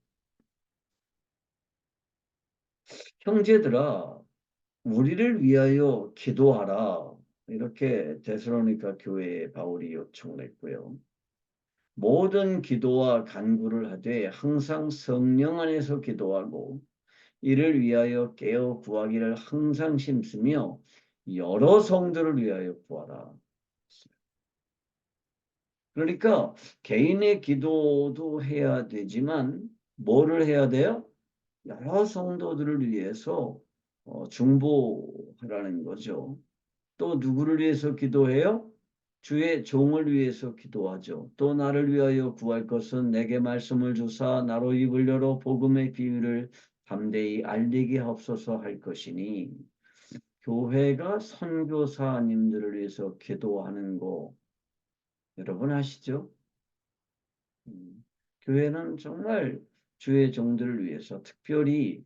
형제들아, 우리를 위하여 기도하라. 이렇게 데살로니가 교회에 바울이 요청을 했고요. 모든 기도와 간구를 하되 항상 성령 안에서 기도하고 이를 위하여 깨어 구하기를 항상 힘쓰며 여러 성도를 위하여 구하라. 그러니까 개인의 기도도 해야 되지만 뭐를 해야 돼요? 여러 성도들을 위해서 중보하라는 거죠. 또 누구를 위해서 기도해요? 주의 종을 위해서 기도하죠. 또 나를 위하여 구할 것은 내게 말씀을 주사 나로 입을 열어 복음의 비밀을 담대히 알리게 하옵소서 할 것이니, 교회가 선교사님들을 위해서 기도하는 거 여러분 아시죠? 교회는 정말 주의 종들을 위해서 특별히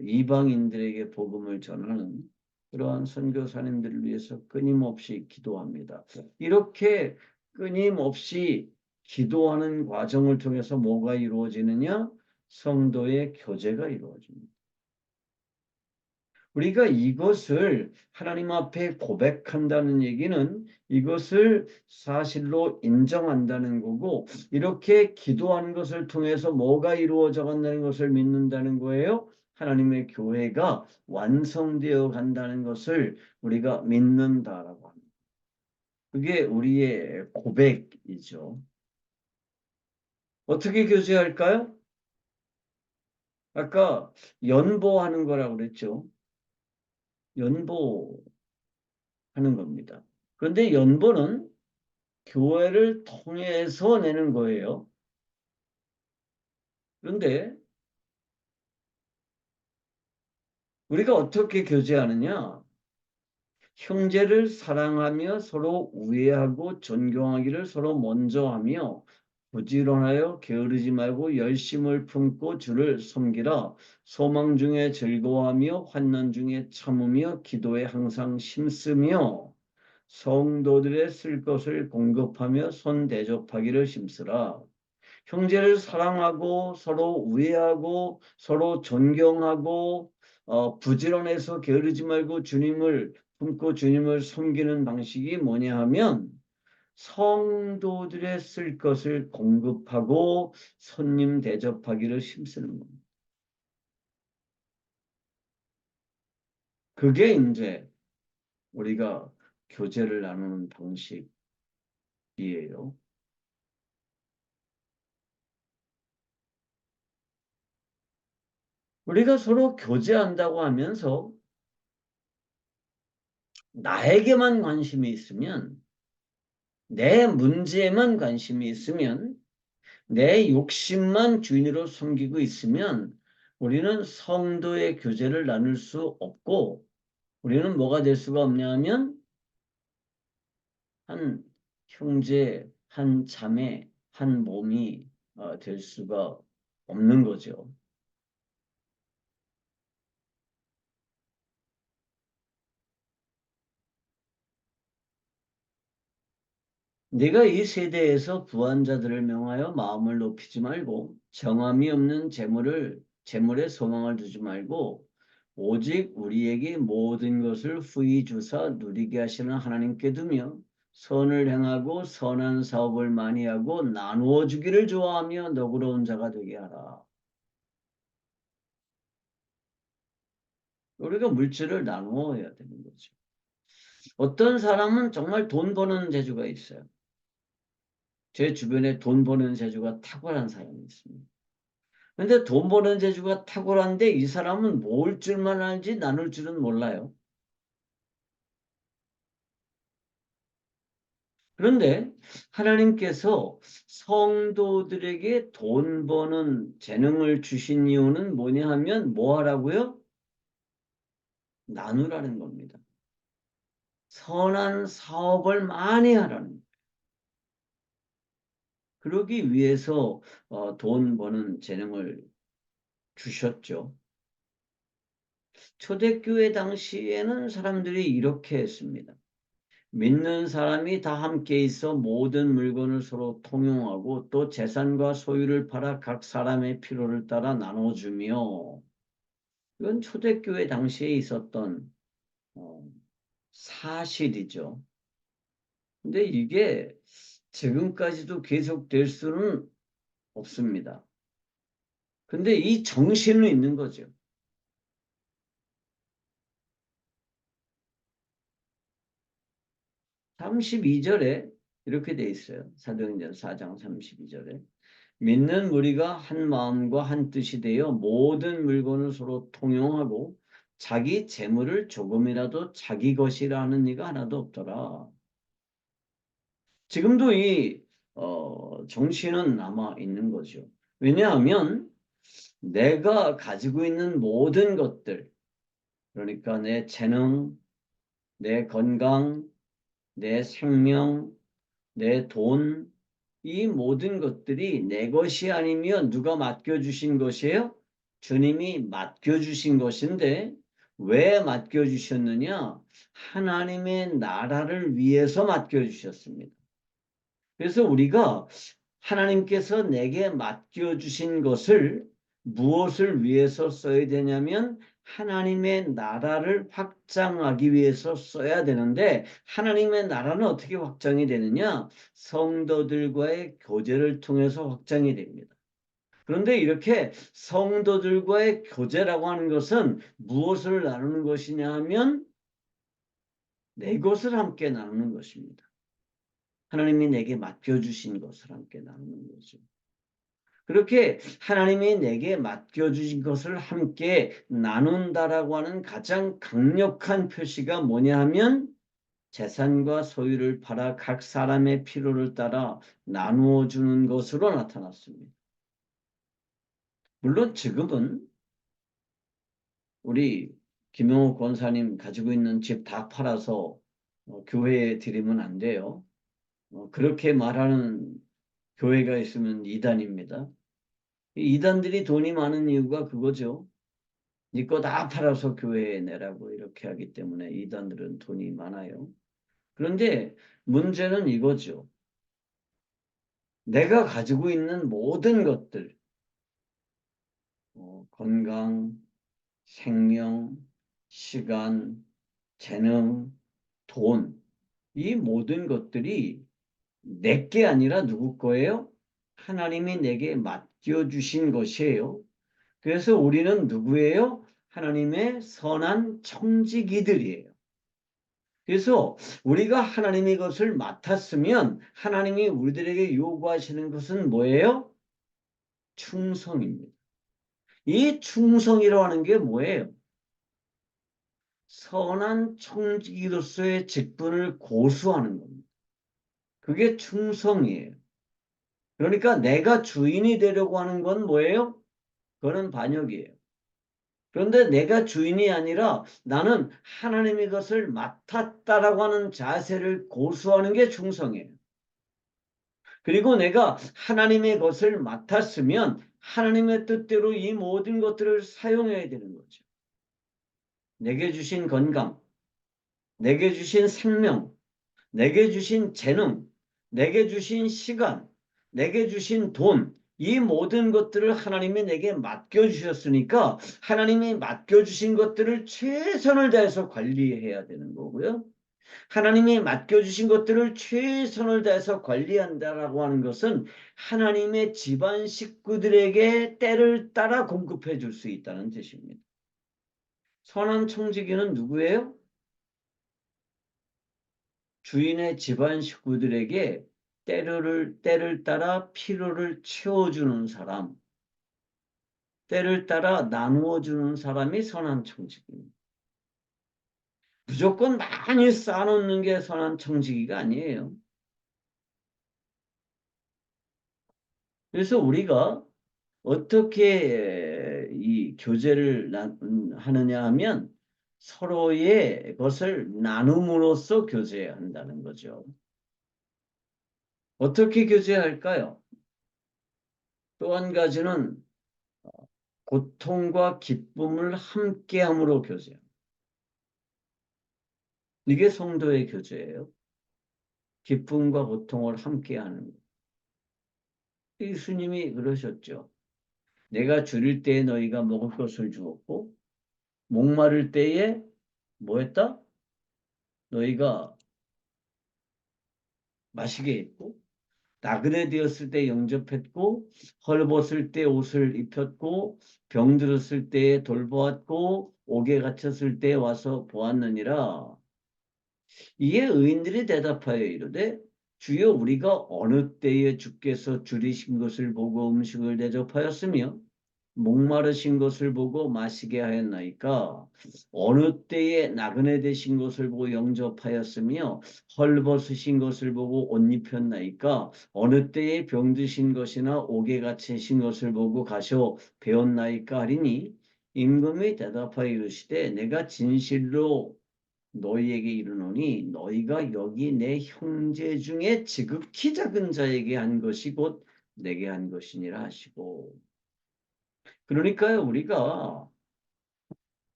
이방인들에게 복음을 전하는 그러한 선교사님들을 위해서 끊임없이 기도합니다. 이렇게 끊임없이 기도하는 과정을 통해서 뭐가 이루어지느냐? 성도의 교제가 이루어집니다. 우리가 이것을 하나님 앞에 고백한다는 얘기는 이것을 사실로 인정한다는 거고, 이렇게 기도하는 것을 통해서 뭐가 이루어져 간다는 것을 믿는다는 거예요. 하나님의 교회가 완성되어 간다는 것을 우리가 믿는다라고 합니다. 그게 우리의 고백이죠. 어떻게 교제할까요? 아까 연보하는 거라고 그랬죠. 연보하는 겁니다. 그런데 연보는 교회를 통해서 내는 거예요. 그런데 우리가 어떻게 교제하느냐? 형제를 사랑하며 서로 우애하고 존경하기를 서로 먼저 하며 부지런하여 게으르지 말고 열심을 품고 주를 섬기라. 소망 중에 즐거워하며 환난 중에 참으며 기도에 항상 힘쓰며 성도들의 쓸 것을 공급하며 손 대접하기를 힘쓰라. 형제를 사랑하고 서로 우애하고 서로 존경하고 부지런해서 게으르지 말고 주님을 품고 주님을 섬기는 방식이 뭐냐 하면 성도들의 쓸 것을 공급하고 손님 대접하기를 힘쓰는 겁니다. 그게 이제 우리가 교제를 나누는 방식. 이에요. 우리가 서로 교제한다고 하면서 나에게만 관심이 있으면, 내 문제에만 관심이 있으면, 내 욕심만 주인으로 섬기고 있으면 우리는 성도의 교제를 나눌 수 없고, 우리는 뭐가 될 수가 없냐 하면 한 형제, 한 자매, 한 몸이 될 수가 없는 거죠. 네가 이 세대에서 부한자들을 명하여 마음을 높이지 말고 정함이 없는 재물에 소망을 두지 말고 오직 우리에게 모든 것을 후히 주사 누리게 하시는 하나님께 두며 선을 행하고 선한 사업을 많이 하고 나누어 주기를 좋아하며 너그러운 자가 되게 하라. 우리가 물질을 나누어야 되는 거죠. 어떤 사람은 정말 돈 버는 재주가 있어요. 제 주변에 돈 버는 재주가 탁월한 사람이 있습니다. 근데 돈 버는 재주가 탁월한데 이 사람은 모을 줄만 알지 나눌 줄은 몰라요. 그런데 하나님께서 성도들에게 돈 버는 재능을 주신 이유는 뭐냐 하면 뭐 하라고요? 나누라는 겁니다. 선한 사업을 많이 하라는 거예요. 그러기 위해서 돈 버는 재능을 주셨죠. 초대교회 당시에는 사람들이 이렇게 했습니다. 믿는 사람이 다 함께 있어 모든 물건을 서로 통용하고 또 재산과 소유를 팔아 각 사람의 필요를 따라 나눠주며, 이건 초대교회 당시에 있었던 어, 사실이죠. 근데 이게 지금까지도 계속될 수는 없습니다. 근데 이 정신은 있는 거죠. 32절에 이렇게 돼 있어요. 사도행전 4장 32절에. 믿는 무리가 한 마음과 한 뜻이 되어 모든 물건을 서로 통용하고 자기 재물을 조금이라도 자기 것이라 하는 이가 하나도 없더라. 지금도 이 정신은 남아 있는 거죠. 왜냐하면 내가 가지고 있는 모든 것들, 그러니까 내 재능, 내 건강, 내 생명, 내 돈, 이 모든 것들이 내 것이 아니면 누가 맡겨주신 것이에요? 주님이 맡겨주신 것인데 왜 맡겨주셨느냐? 하나님의 나라를 위해서 맡겨주셨습니다. 그래서 우리가 하나님께서 내게 맡겨주신 것을 무엇을 위해서 써야 되냐면 하나님의 나라를 확장하기 위해서 써야 되는데 하나님의 나라는 어떻게 확장이 되느냐? 성도들과의 교제를 통해서 확장이 됩니다. 그런데 이렇게 성도들과의 교제라고 하는 것은 무엇을 나누는 것이냐 하면 내 것을 함께 나누는 것입니다. 하나님이 내게 맡겨주신 것을 함께 나누는 거죠. 그렇게 하나님이 내게 맡겨주신 것을 함께 나눈다라고 하는 가장 강력한 표시가 뭐냐 하면 재산과 소유를 팔아 각 사람의 필요를 따라 나누어 주는 것으로 나타났습니다. 물론 지금은 우리 김용호 권사님 가지고 있는 집 다 팔아서 교회에 드리면 안 돼요. 그렇게 말하는 교회가 있으면 이단입니다. 이단들이 돈이 많은 이유가 그거죠. 네 거 다 팔아서 교회에 내라고 이렇게 하기 때문에 이단들은 돈이 많아요. 그런데 문제는 이거죠. 내가 가지고 있는 모든 것들, 건강, 생명, 시간, 재능, 돈, 이 모든 것들이 내 게 아니라 누구 거예요? 하나님이 내게 맡겨주신 것이에요. 그래서 우리는 누구예요? 하나님의 선한 청지기들이에요. 그래서 우리가 하나님의 것을 맡았으면 하나님이 우리들에게 요구하시는 것은 뭐예요? 충성입니다. 이 충성이라고 하는 게 뭐예요? 선한 청지기로서의 직분을 고수하는 겁니다. 그게 충성이에요. 그러니까 내가 주인이 되려고 하는 건 뭐예요? 그거는 반역이에요. 그런데 내가 주인이 아니라 나는 하나님의 것을 맡았다라고 하는 자세를 고수하는 게 충성이에요. 그리고 내가 하나님의 것을 맡았으면 하나님의 뜻대로 이 모든 것들을 사용해야 되는 거죠. 내게 주신 건강, 내게 주신 생명, 내게 주신 재능, 내게 주신 시간, 내게 주신 돈, 이 모든 것들을 하나님이 내게 맡겨주셨으니까 하나님이 맡겨주신 것들을 최선을 다해서 관리해야 되는 거고요. 하나님이 맡겨주신 것들을 최선을 다해서 관리한다라고 하는 것은 하나님의 집안 식구들에게 때를 따라 공급해 줄 수 있다는 뜻입니다. 선한 청지기는 누구예요? 주인의 집안 식구들에게 때를 따라 필요를 채워주는 사람, 때를 따라 나누어주는 사람이 선한 청지기입니다. 무조건 많이 쌓아놓는 게 선한 청지기가 아니에요. 그래서 우리가 어떻게 이 교제를 하느냐 하면 서로의 것을 나눔으로써 교제해야 한다는 거죠. 어떻게 교제할까요? 또 한 가지는 고통과 기쁨을 함께함으로 교제합니다. 이게 성도의 교제예요. 기쁨과 고통을 함께하는 것. 예수님이 그러셨죠. 내가 줄일 때에 너희가 먹을 것을 주었고 목마를 때에 뭐 했다? 너희가 마시게 했고 나그네 되었을 때 영접했고 헐벗을 때 옷을 입혔고 병들었을 때에 돌보았고 옥에 갇혔을 때에 와서 보았느니라. 이에 의인들이 대답하여 이르되 주여 우리가 어느 때에 주께서 줄이신 것을 보고 음식을 대접하였으며 목마르신 것을 보고 마시게 하였나이까 어느 때에 나그네 되신 것을 보고 영접하였으며 헐벗으신 것을 보고 옷 입혔나이까 어느 때에 병드신 것이나 옥에 갇히신 것을 보고 가셔 배웠나이까 하리니 임금이 대답하여 이르시되 내가 진실로 너희에게 이르노니 너희가 여기 내 형제 중에 지극히 작은 자에게 한 것이 곧 내게 한 것이니라 하시고 그러니까요 우리가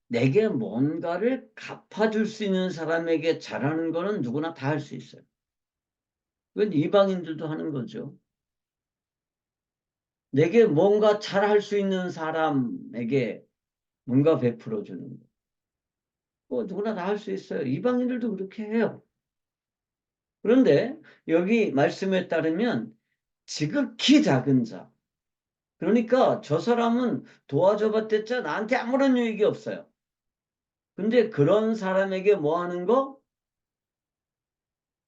내게 뭔가를 갚아줄 수 있는 사람에게 잘하는 거는 누구나 다 할 수 있어요. 그건 이방인들도 하는 거죠. 내게 뭔가 잘할 수 있는 사람에게 뭔가 베풀어 주는 거. 그거 누구나 다 할 수 있어요. 이방인들도 그렇게 해요. 그런데 여기 말씀에 따르면 지극히 작은 자. 그러니까 저 사람은 도와줘 봤댔자 나한테 아무런 유익이 없어요. 근데 그런 사람에게 뭐 하는 거?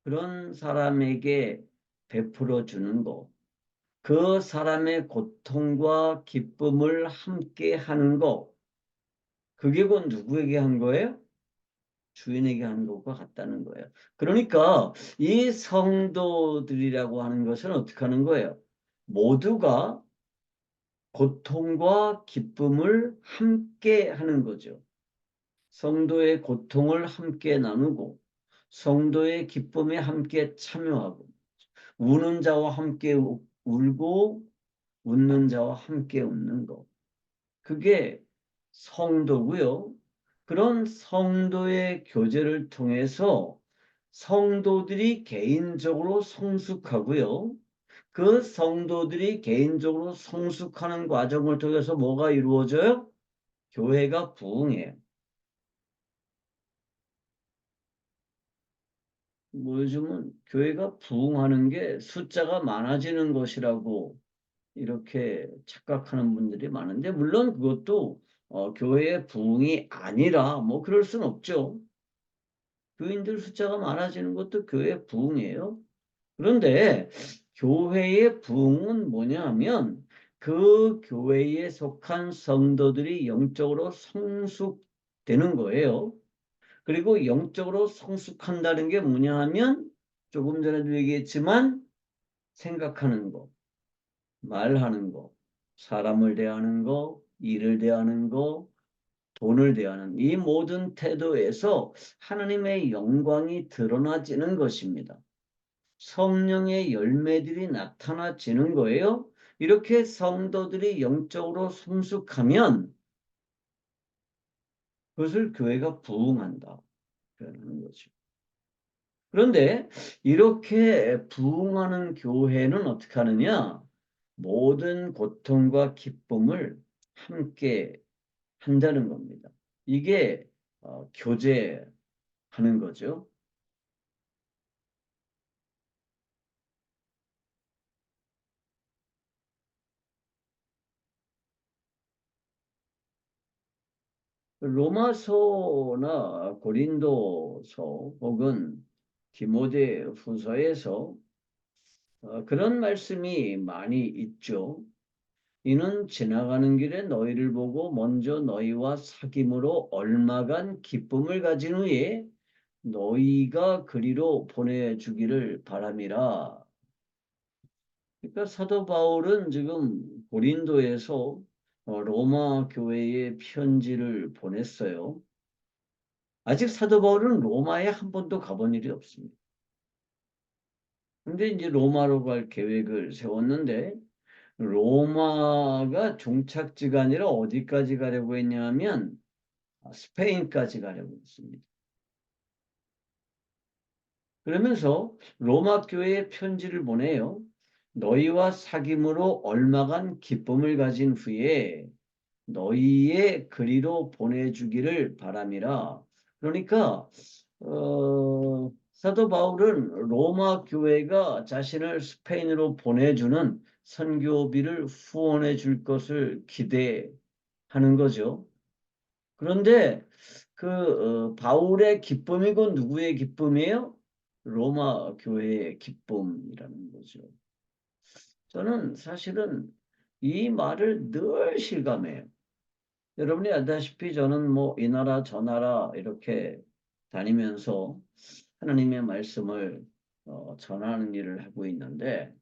그런 사람에게 베풀어 주는 거. 그 사람의 고통과 기쁨을 함께 하는 거. 그게 곧 누구에게 한 거예요? 주인에게 한 것과 같다는 거예요. 그러니까 이 성도들이라고 하는 것은 어떻게 하는 거예요? 모두가 고통과 기쁨을 함께 하는 거죠. 성도의 고통을 함께 나누고 성도의 기쁨에 함께 참여하고 우는 자와 함께 울고 웃는 자와 함께 웃는 것. 그게 성도고요. 그런 성도의 교제를 통해서 성도들이 개인적으로 성숙하고요. 그 성도들이 개인적으로 성숙하는 과정을 통해서 뭐가 이루어져요? 교회가 부흥해요. 뭐 요즘은 교회가 부흥하는 게 숫자가 많아지는 것이라고 이렇게 착각하는 분들이 많은데 물론 그것도 교회의 부흥이 아니라 뭐 그럴 순 없죠. 교인들 숫자가 많아지는 것도 교회 부흥이에요. 그런데 교회의 부흥은 뭐냐 하면 그 교회에 속한 성도들이 영적으로 성숙되는 거예요. 그리고 영적으로 성숙한다는 게 뭐냐 하면 조금 전에도 얘기했지만 생각하는 거, 말하는 거, 사람을 대하는 거, 일을 대하는 거, 돈을 대하는 이 모든 태도에서 하나님의 영광이 드러나지는 것입니다. 성령의 열매들이 나타나지는 거예요. 이렇게 성도들이 영적으로 성숙하면 그것을 교회가 부흥한다. 그러는 거죠. 그런데 이렇게 부흥하는 교회는 어떻게 하느냐? 모든 고통과 기쁨을 함께 한다는 겁니다. 이게 교제하는 거죠. 로마서나 고린도서 혹은 디모데 후서에서 그런 말씀이 많이 있죠. 이는 지나가는 길에 너희를 보고 먼저 너희와 사귐으로 얼마간 기쁨을 가진 후에 너희가 그리로 보내주기를 바람이라. 그러니까 사도 바울은 지금 고린도에서 로마 교회에 편지를 보냈어요. 아직 사도 바울은 로마에 한 번도 가본 일이 없습니다. 근데 이제 로마로 갈 계획을 세웠는데 로마가 종착지가 아니라 어디까지 가려고 했냐면 스페인까지 가려고 했습니다. 그러면서 로마 교회에 편지를 보내요. 너희와 사귐으로 얼마간 기쁨을 가진 후에 너희의 그리로 보내주기를 바람이라. 그러니까 사도 바울은 로마 교회가 자신을 스페인으로 보내주는 선교비를 후원해 줄 것을 기대하는 거죠. 그런데 바울의 기쁨이고 누구의 기쁨이에요? 로마 교회의 기쁨이라는 거죠. 저는 사실은 이 말을 늘 실감해요. 여러분이 알다시피 저는 뭐 이 나라 저 나라 이렇게 다니면서 하나님의 말씀을 전하는 일을 하고 있는데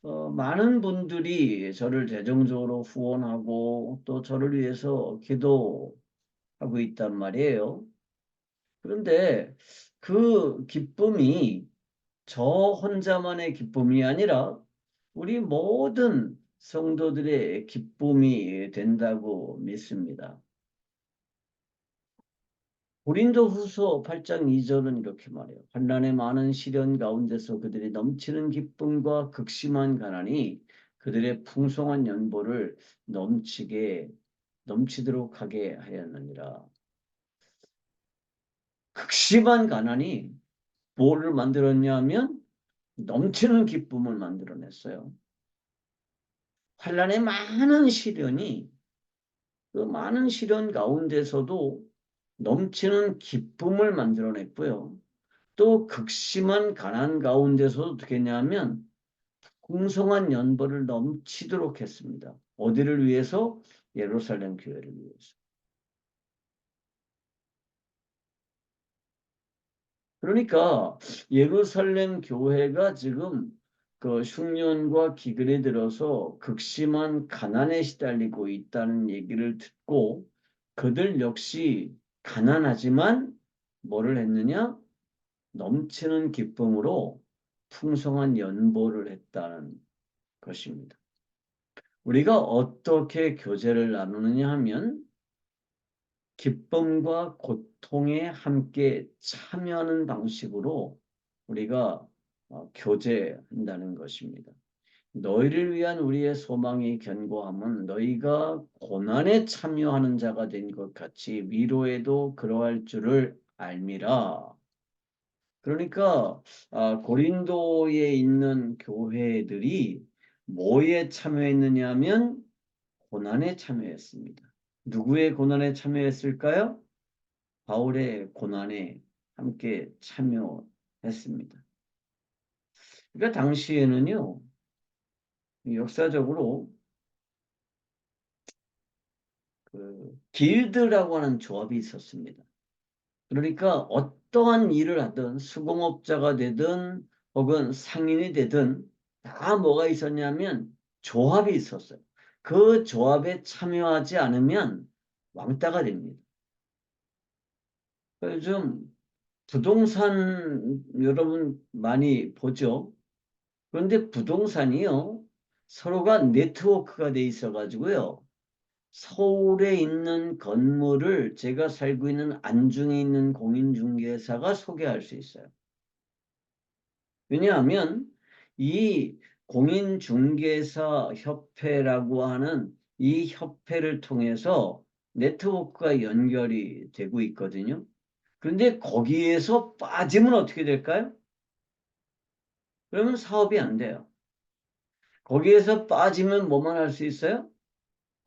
많은 분들이 저를 재정적으로 후원하고 또 저를 위해서 기도하고 있단 말이에요. 그런데 그 기쁨이 저 혼자만의 기쁨이 아니라 우리 모든 성도들의 기쁨이 된다고 믿습니다. 고린도후서 8장 2절은 이렇게 말해요. 환난의 많은 시련 가운데서 그들이 넘치는 기쁨과 극심한 가난이 그들의 풍성한 연보를 넘치도록 하게 하였느니라. 극심한 가난이 뭐를 만들었냐면 넘치는 기쁨을 만들어냈어요. 환난의 많은 시련이 그 많은 시련 가운데서도 넘치는 기쁨을 만들어냈고요. 또 극심한 가난 가운데서 어떻게 했냐면 풍성한 연보를 넘치도록 했습니다. 어디를 위해서? 예루살렘 교회를 위해서. 그러니까 예루살렘 교회가 지금 그 흉년과 기근에 들어서 극심한 가난에 시달리고 있다는 얘기를 듣고 그들 역시 가난하지만 뭐를 했느냐? 넘치는 기쁨으로 풍성한 연보를 했다는 것입니다. 우리가 어떻게 교제를 나누느냐 하면 기쁨과 고통에 함께 참여하는 방식으로 우리가 교제한다는 것입니다. 너희를 위한 우리의 소망이 견고함은 너희가 고난에 참여하는 자가 된 것 같이 위로에도 그러할 줄을 알미라. 그러니까 고린도에 있는 교회들이 뭐에 참여했느냐 하면 고난에 참여했습니다. 누구의 고난에 참여했을까요? 바울의 고난에 함께 참여했습니다. 그러니까 당시에는요, 역사적으로 그 길드라고 하는 조합이 있었습니다. 그러니까 어떠한 일을 하든 수공업자가 되든 혹은 상인이 되든 다 뭐가 있었냐면 조합이 있었어요. 그 조합에 참여하지 않으면 왕따가 됩니다. 요즘 부동산 여러분 많이 보죠. 그런데 부동산이요. 서로가 네트워크가 돼 있어 가지고요. 서울에 있는 건물을 제가 살고 있는 안중에 있는 공인중개사가 소개할 수 있어요. 왜냐하면 이 공인중개사 협회라고 하는 이 협회를 통해서 네트워크가 연결이 되고 있거든요. 그런데 거기에서 빠지면 어떻게 될까요? 그러면 사업이 안 돼요. 거기에서 빠지면 뭐만 할 수 있어요?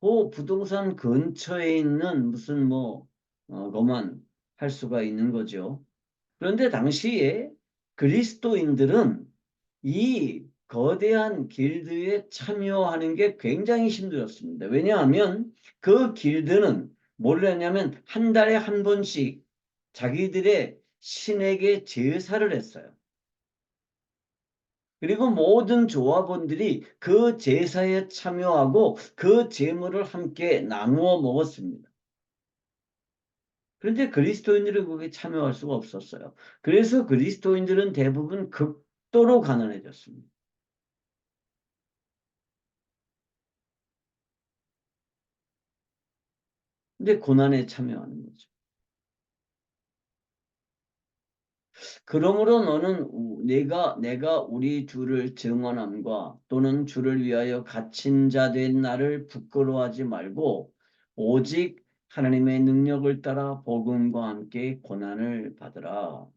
그 부동산 근처에 있는 무슨 거만 할 수가 있는 거죠. 그런데 당시에 그리스도인들은 이 거대한 길드에 참여하는 게 굉장히 힘들었습니다. 왜냐하면 그 길드는 뭘 했냐면 한 달에 한 번씩 자기들의 신에게 제사를 했어요. 그리고 모든 조합원들이 그 제사에 참여하고 그 제물을 함께 나누어 먹었습니다. 그런데 그리스도인들은 거기에 참여할 수가 없었어요. 그래서 그리스도인들은 대부분 극도로 가난해졌습니다. 근데 고난에 참여하는 거죠. 그러므로 너는 내가 우리 주를 증언함과 또는 주를 위하여 갇힌 자 된 나를 부끄러워하지 말고 오직 하나님의 능력을 따라 복음과 함께 고난을 받으라.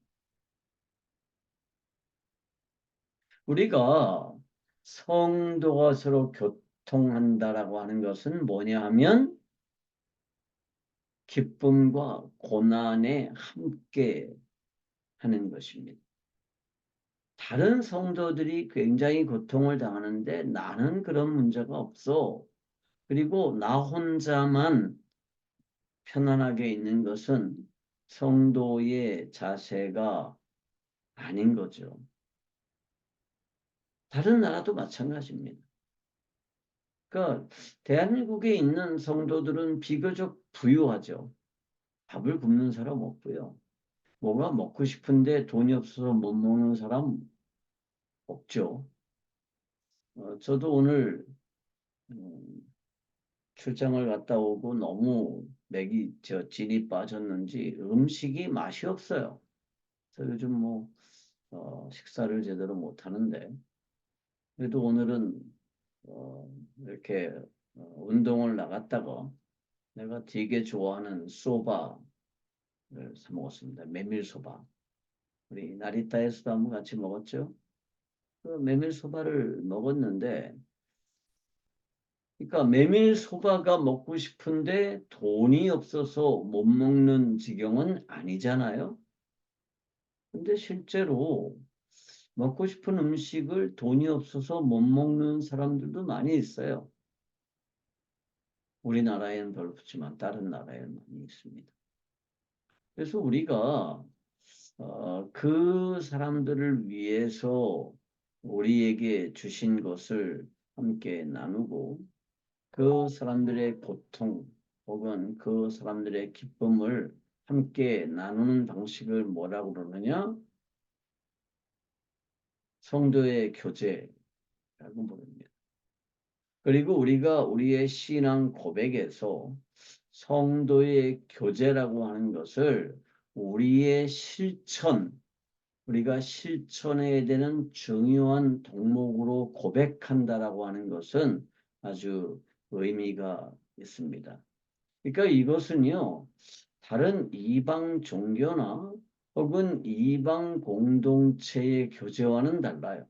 우리가 성도가 서로 교통한다라고 하는 것은 뭐냐 하면 기쁨과 고난에 함께 하는 것입니다. 다른 성도들이 굉장히 고통을 당하는데 나는 그런 문제가 없어. 그리고 나 혼자만 편안하게 있는 것은 성도의 자세가 아닌 거죠. 다른 나라도 마찬가지입니다. 그러니까 대한민국에 있는 성도들은 비교적 부유하죠. 밥을 굶는 사람 없고요. 뭐가 먹고 싶은데 돈이 없어서 못 먹는 사람 없죠. 저도 오늘 음, 출장을 갔다 오고 너무 진이 빠졌는지 음식이 맛이 없어요. 그래서 요즘 식사를 제대로 못 하는데 그래도 오늘은 이렇게 운동을 나갔다가 내가 되게 좋아하는 소바를 사 먹었습니다. 메밀소바. 우리 나리타에서도 한번 같이 먹었죠. 그 메밀소바를 먹었는데 그러니까 메밀소바가 먹고 싶은데 돈이 없어서 못 먹는 지경은 아니잖아요. 근데 실제로 먹고 싶은 음식을 돈이 없어서 못 먹는 사람들도 많이 있어요. 우리나라에는 별로 없지만 다른 나라에는 많이 있습니다. 그래서 우리가 그 사람들을 위해서 우리에게 주신 것을 함께 나누고 그 사람들의 고통 혹은 그 사람들의 기쁨을 함께 나누는 방식을 뭐라고 그러느냐? 성도의 교제라고 부릅니다. 그리고 우리가 우리의 신앙 고백에서 성도의 교제라고 하는 것을 우리의 우리가 실천해야 되는 중요한 덕목으로 고백한다라고 하는 것은 아주 의미가 있습니다. 그러니까 이것은요, 다른 이방 종교나 혹은 이방 공동체의 교제와는 달라요.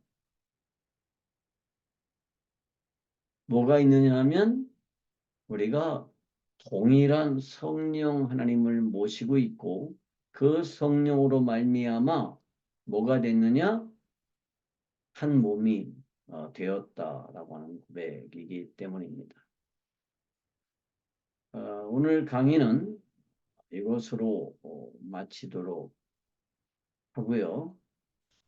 뭐가 있느냐 하면 우리가 동일한 성령 하나님을 모시고 있고 그 성령으로 말미암아 뭐가 됐느냐? 한 몸이 되었다라고 하는 고백이기 때문입니다. 오늘 강의는 이것으로 마치도록 하고요.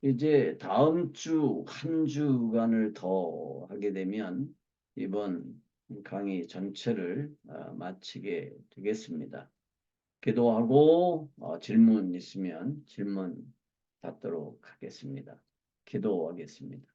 이제 다음 주 한 주간을 더 하게 되면 이번 강의 전체를 마치게 되겠습니다. 기도하고 질문 있으면 질문 받도록 하겠습니다. 기도하겠습니다.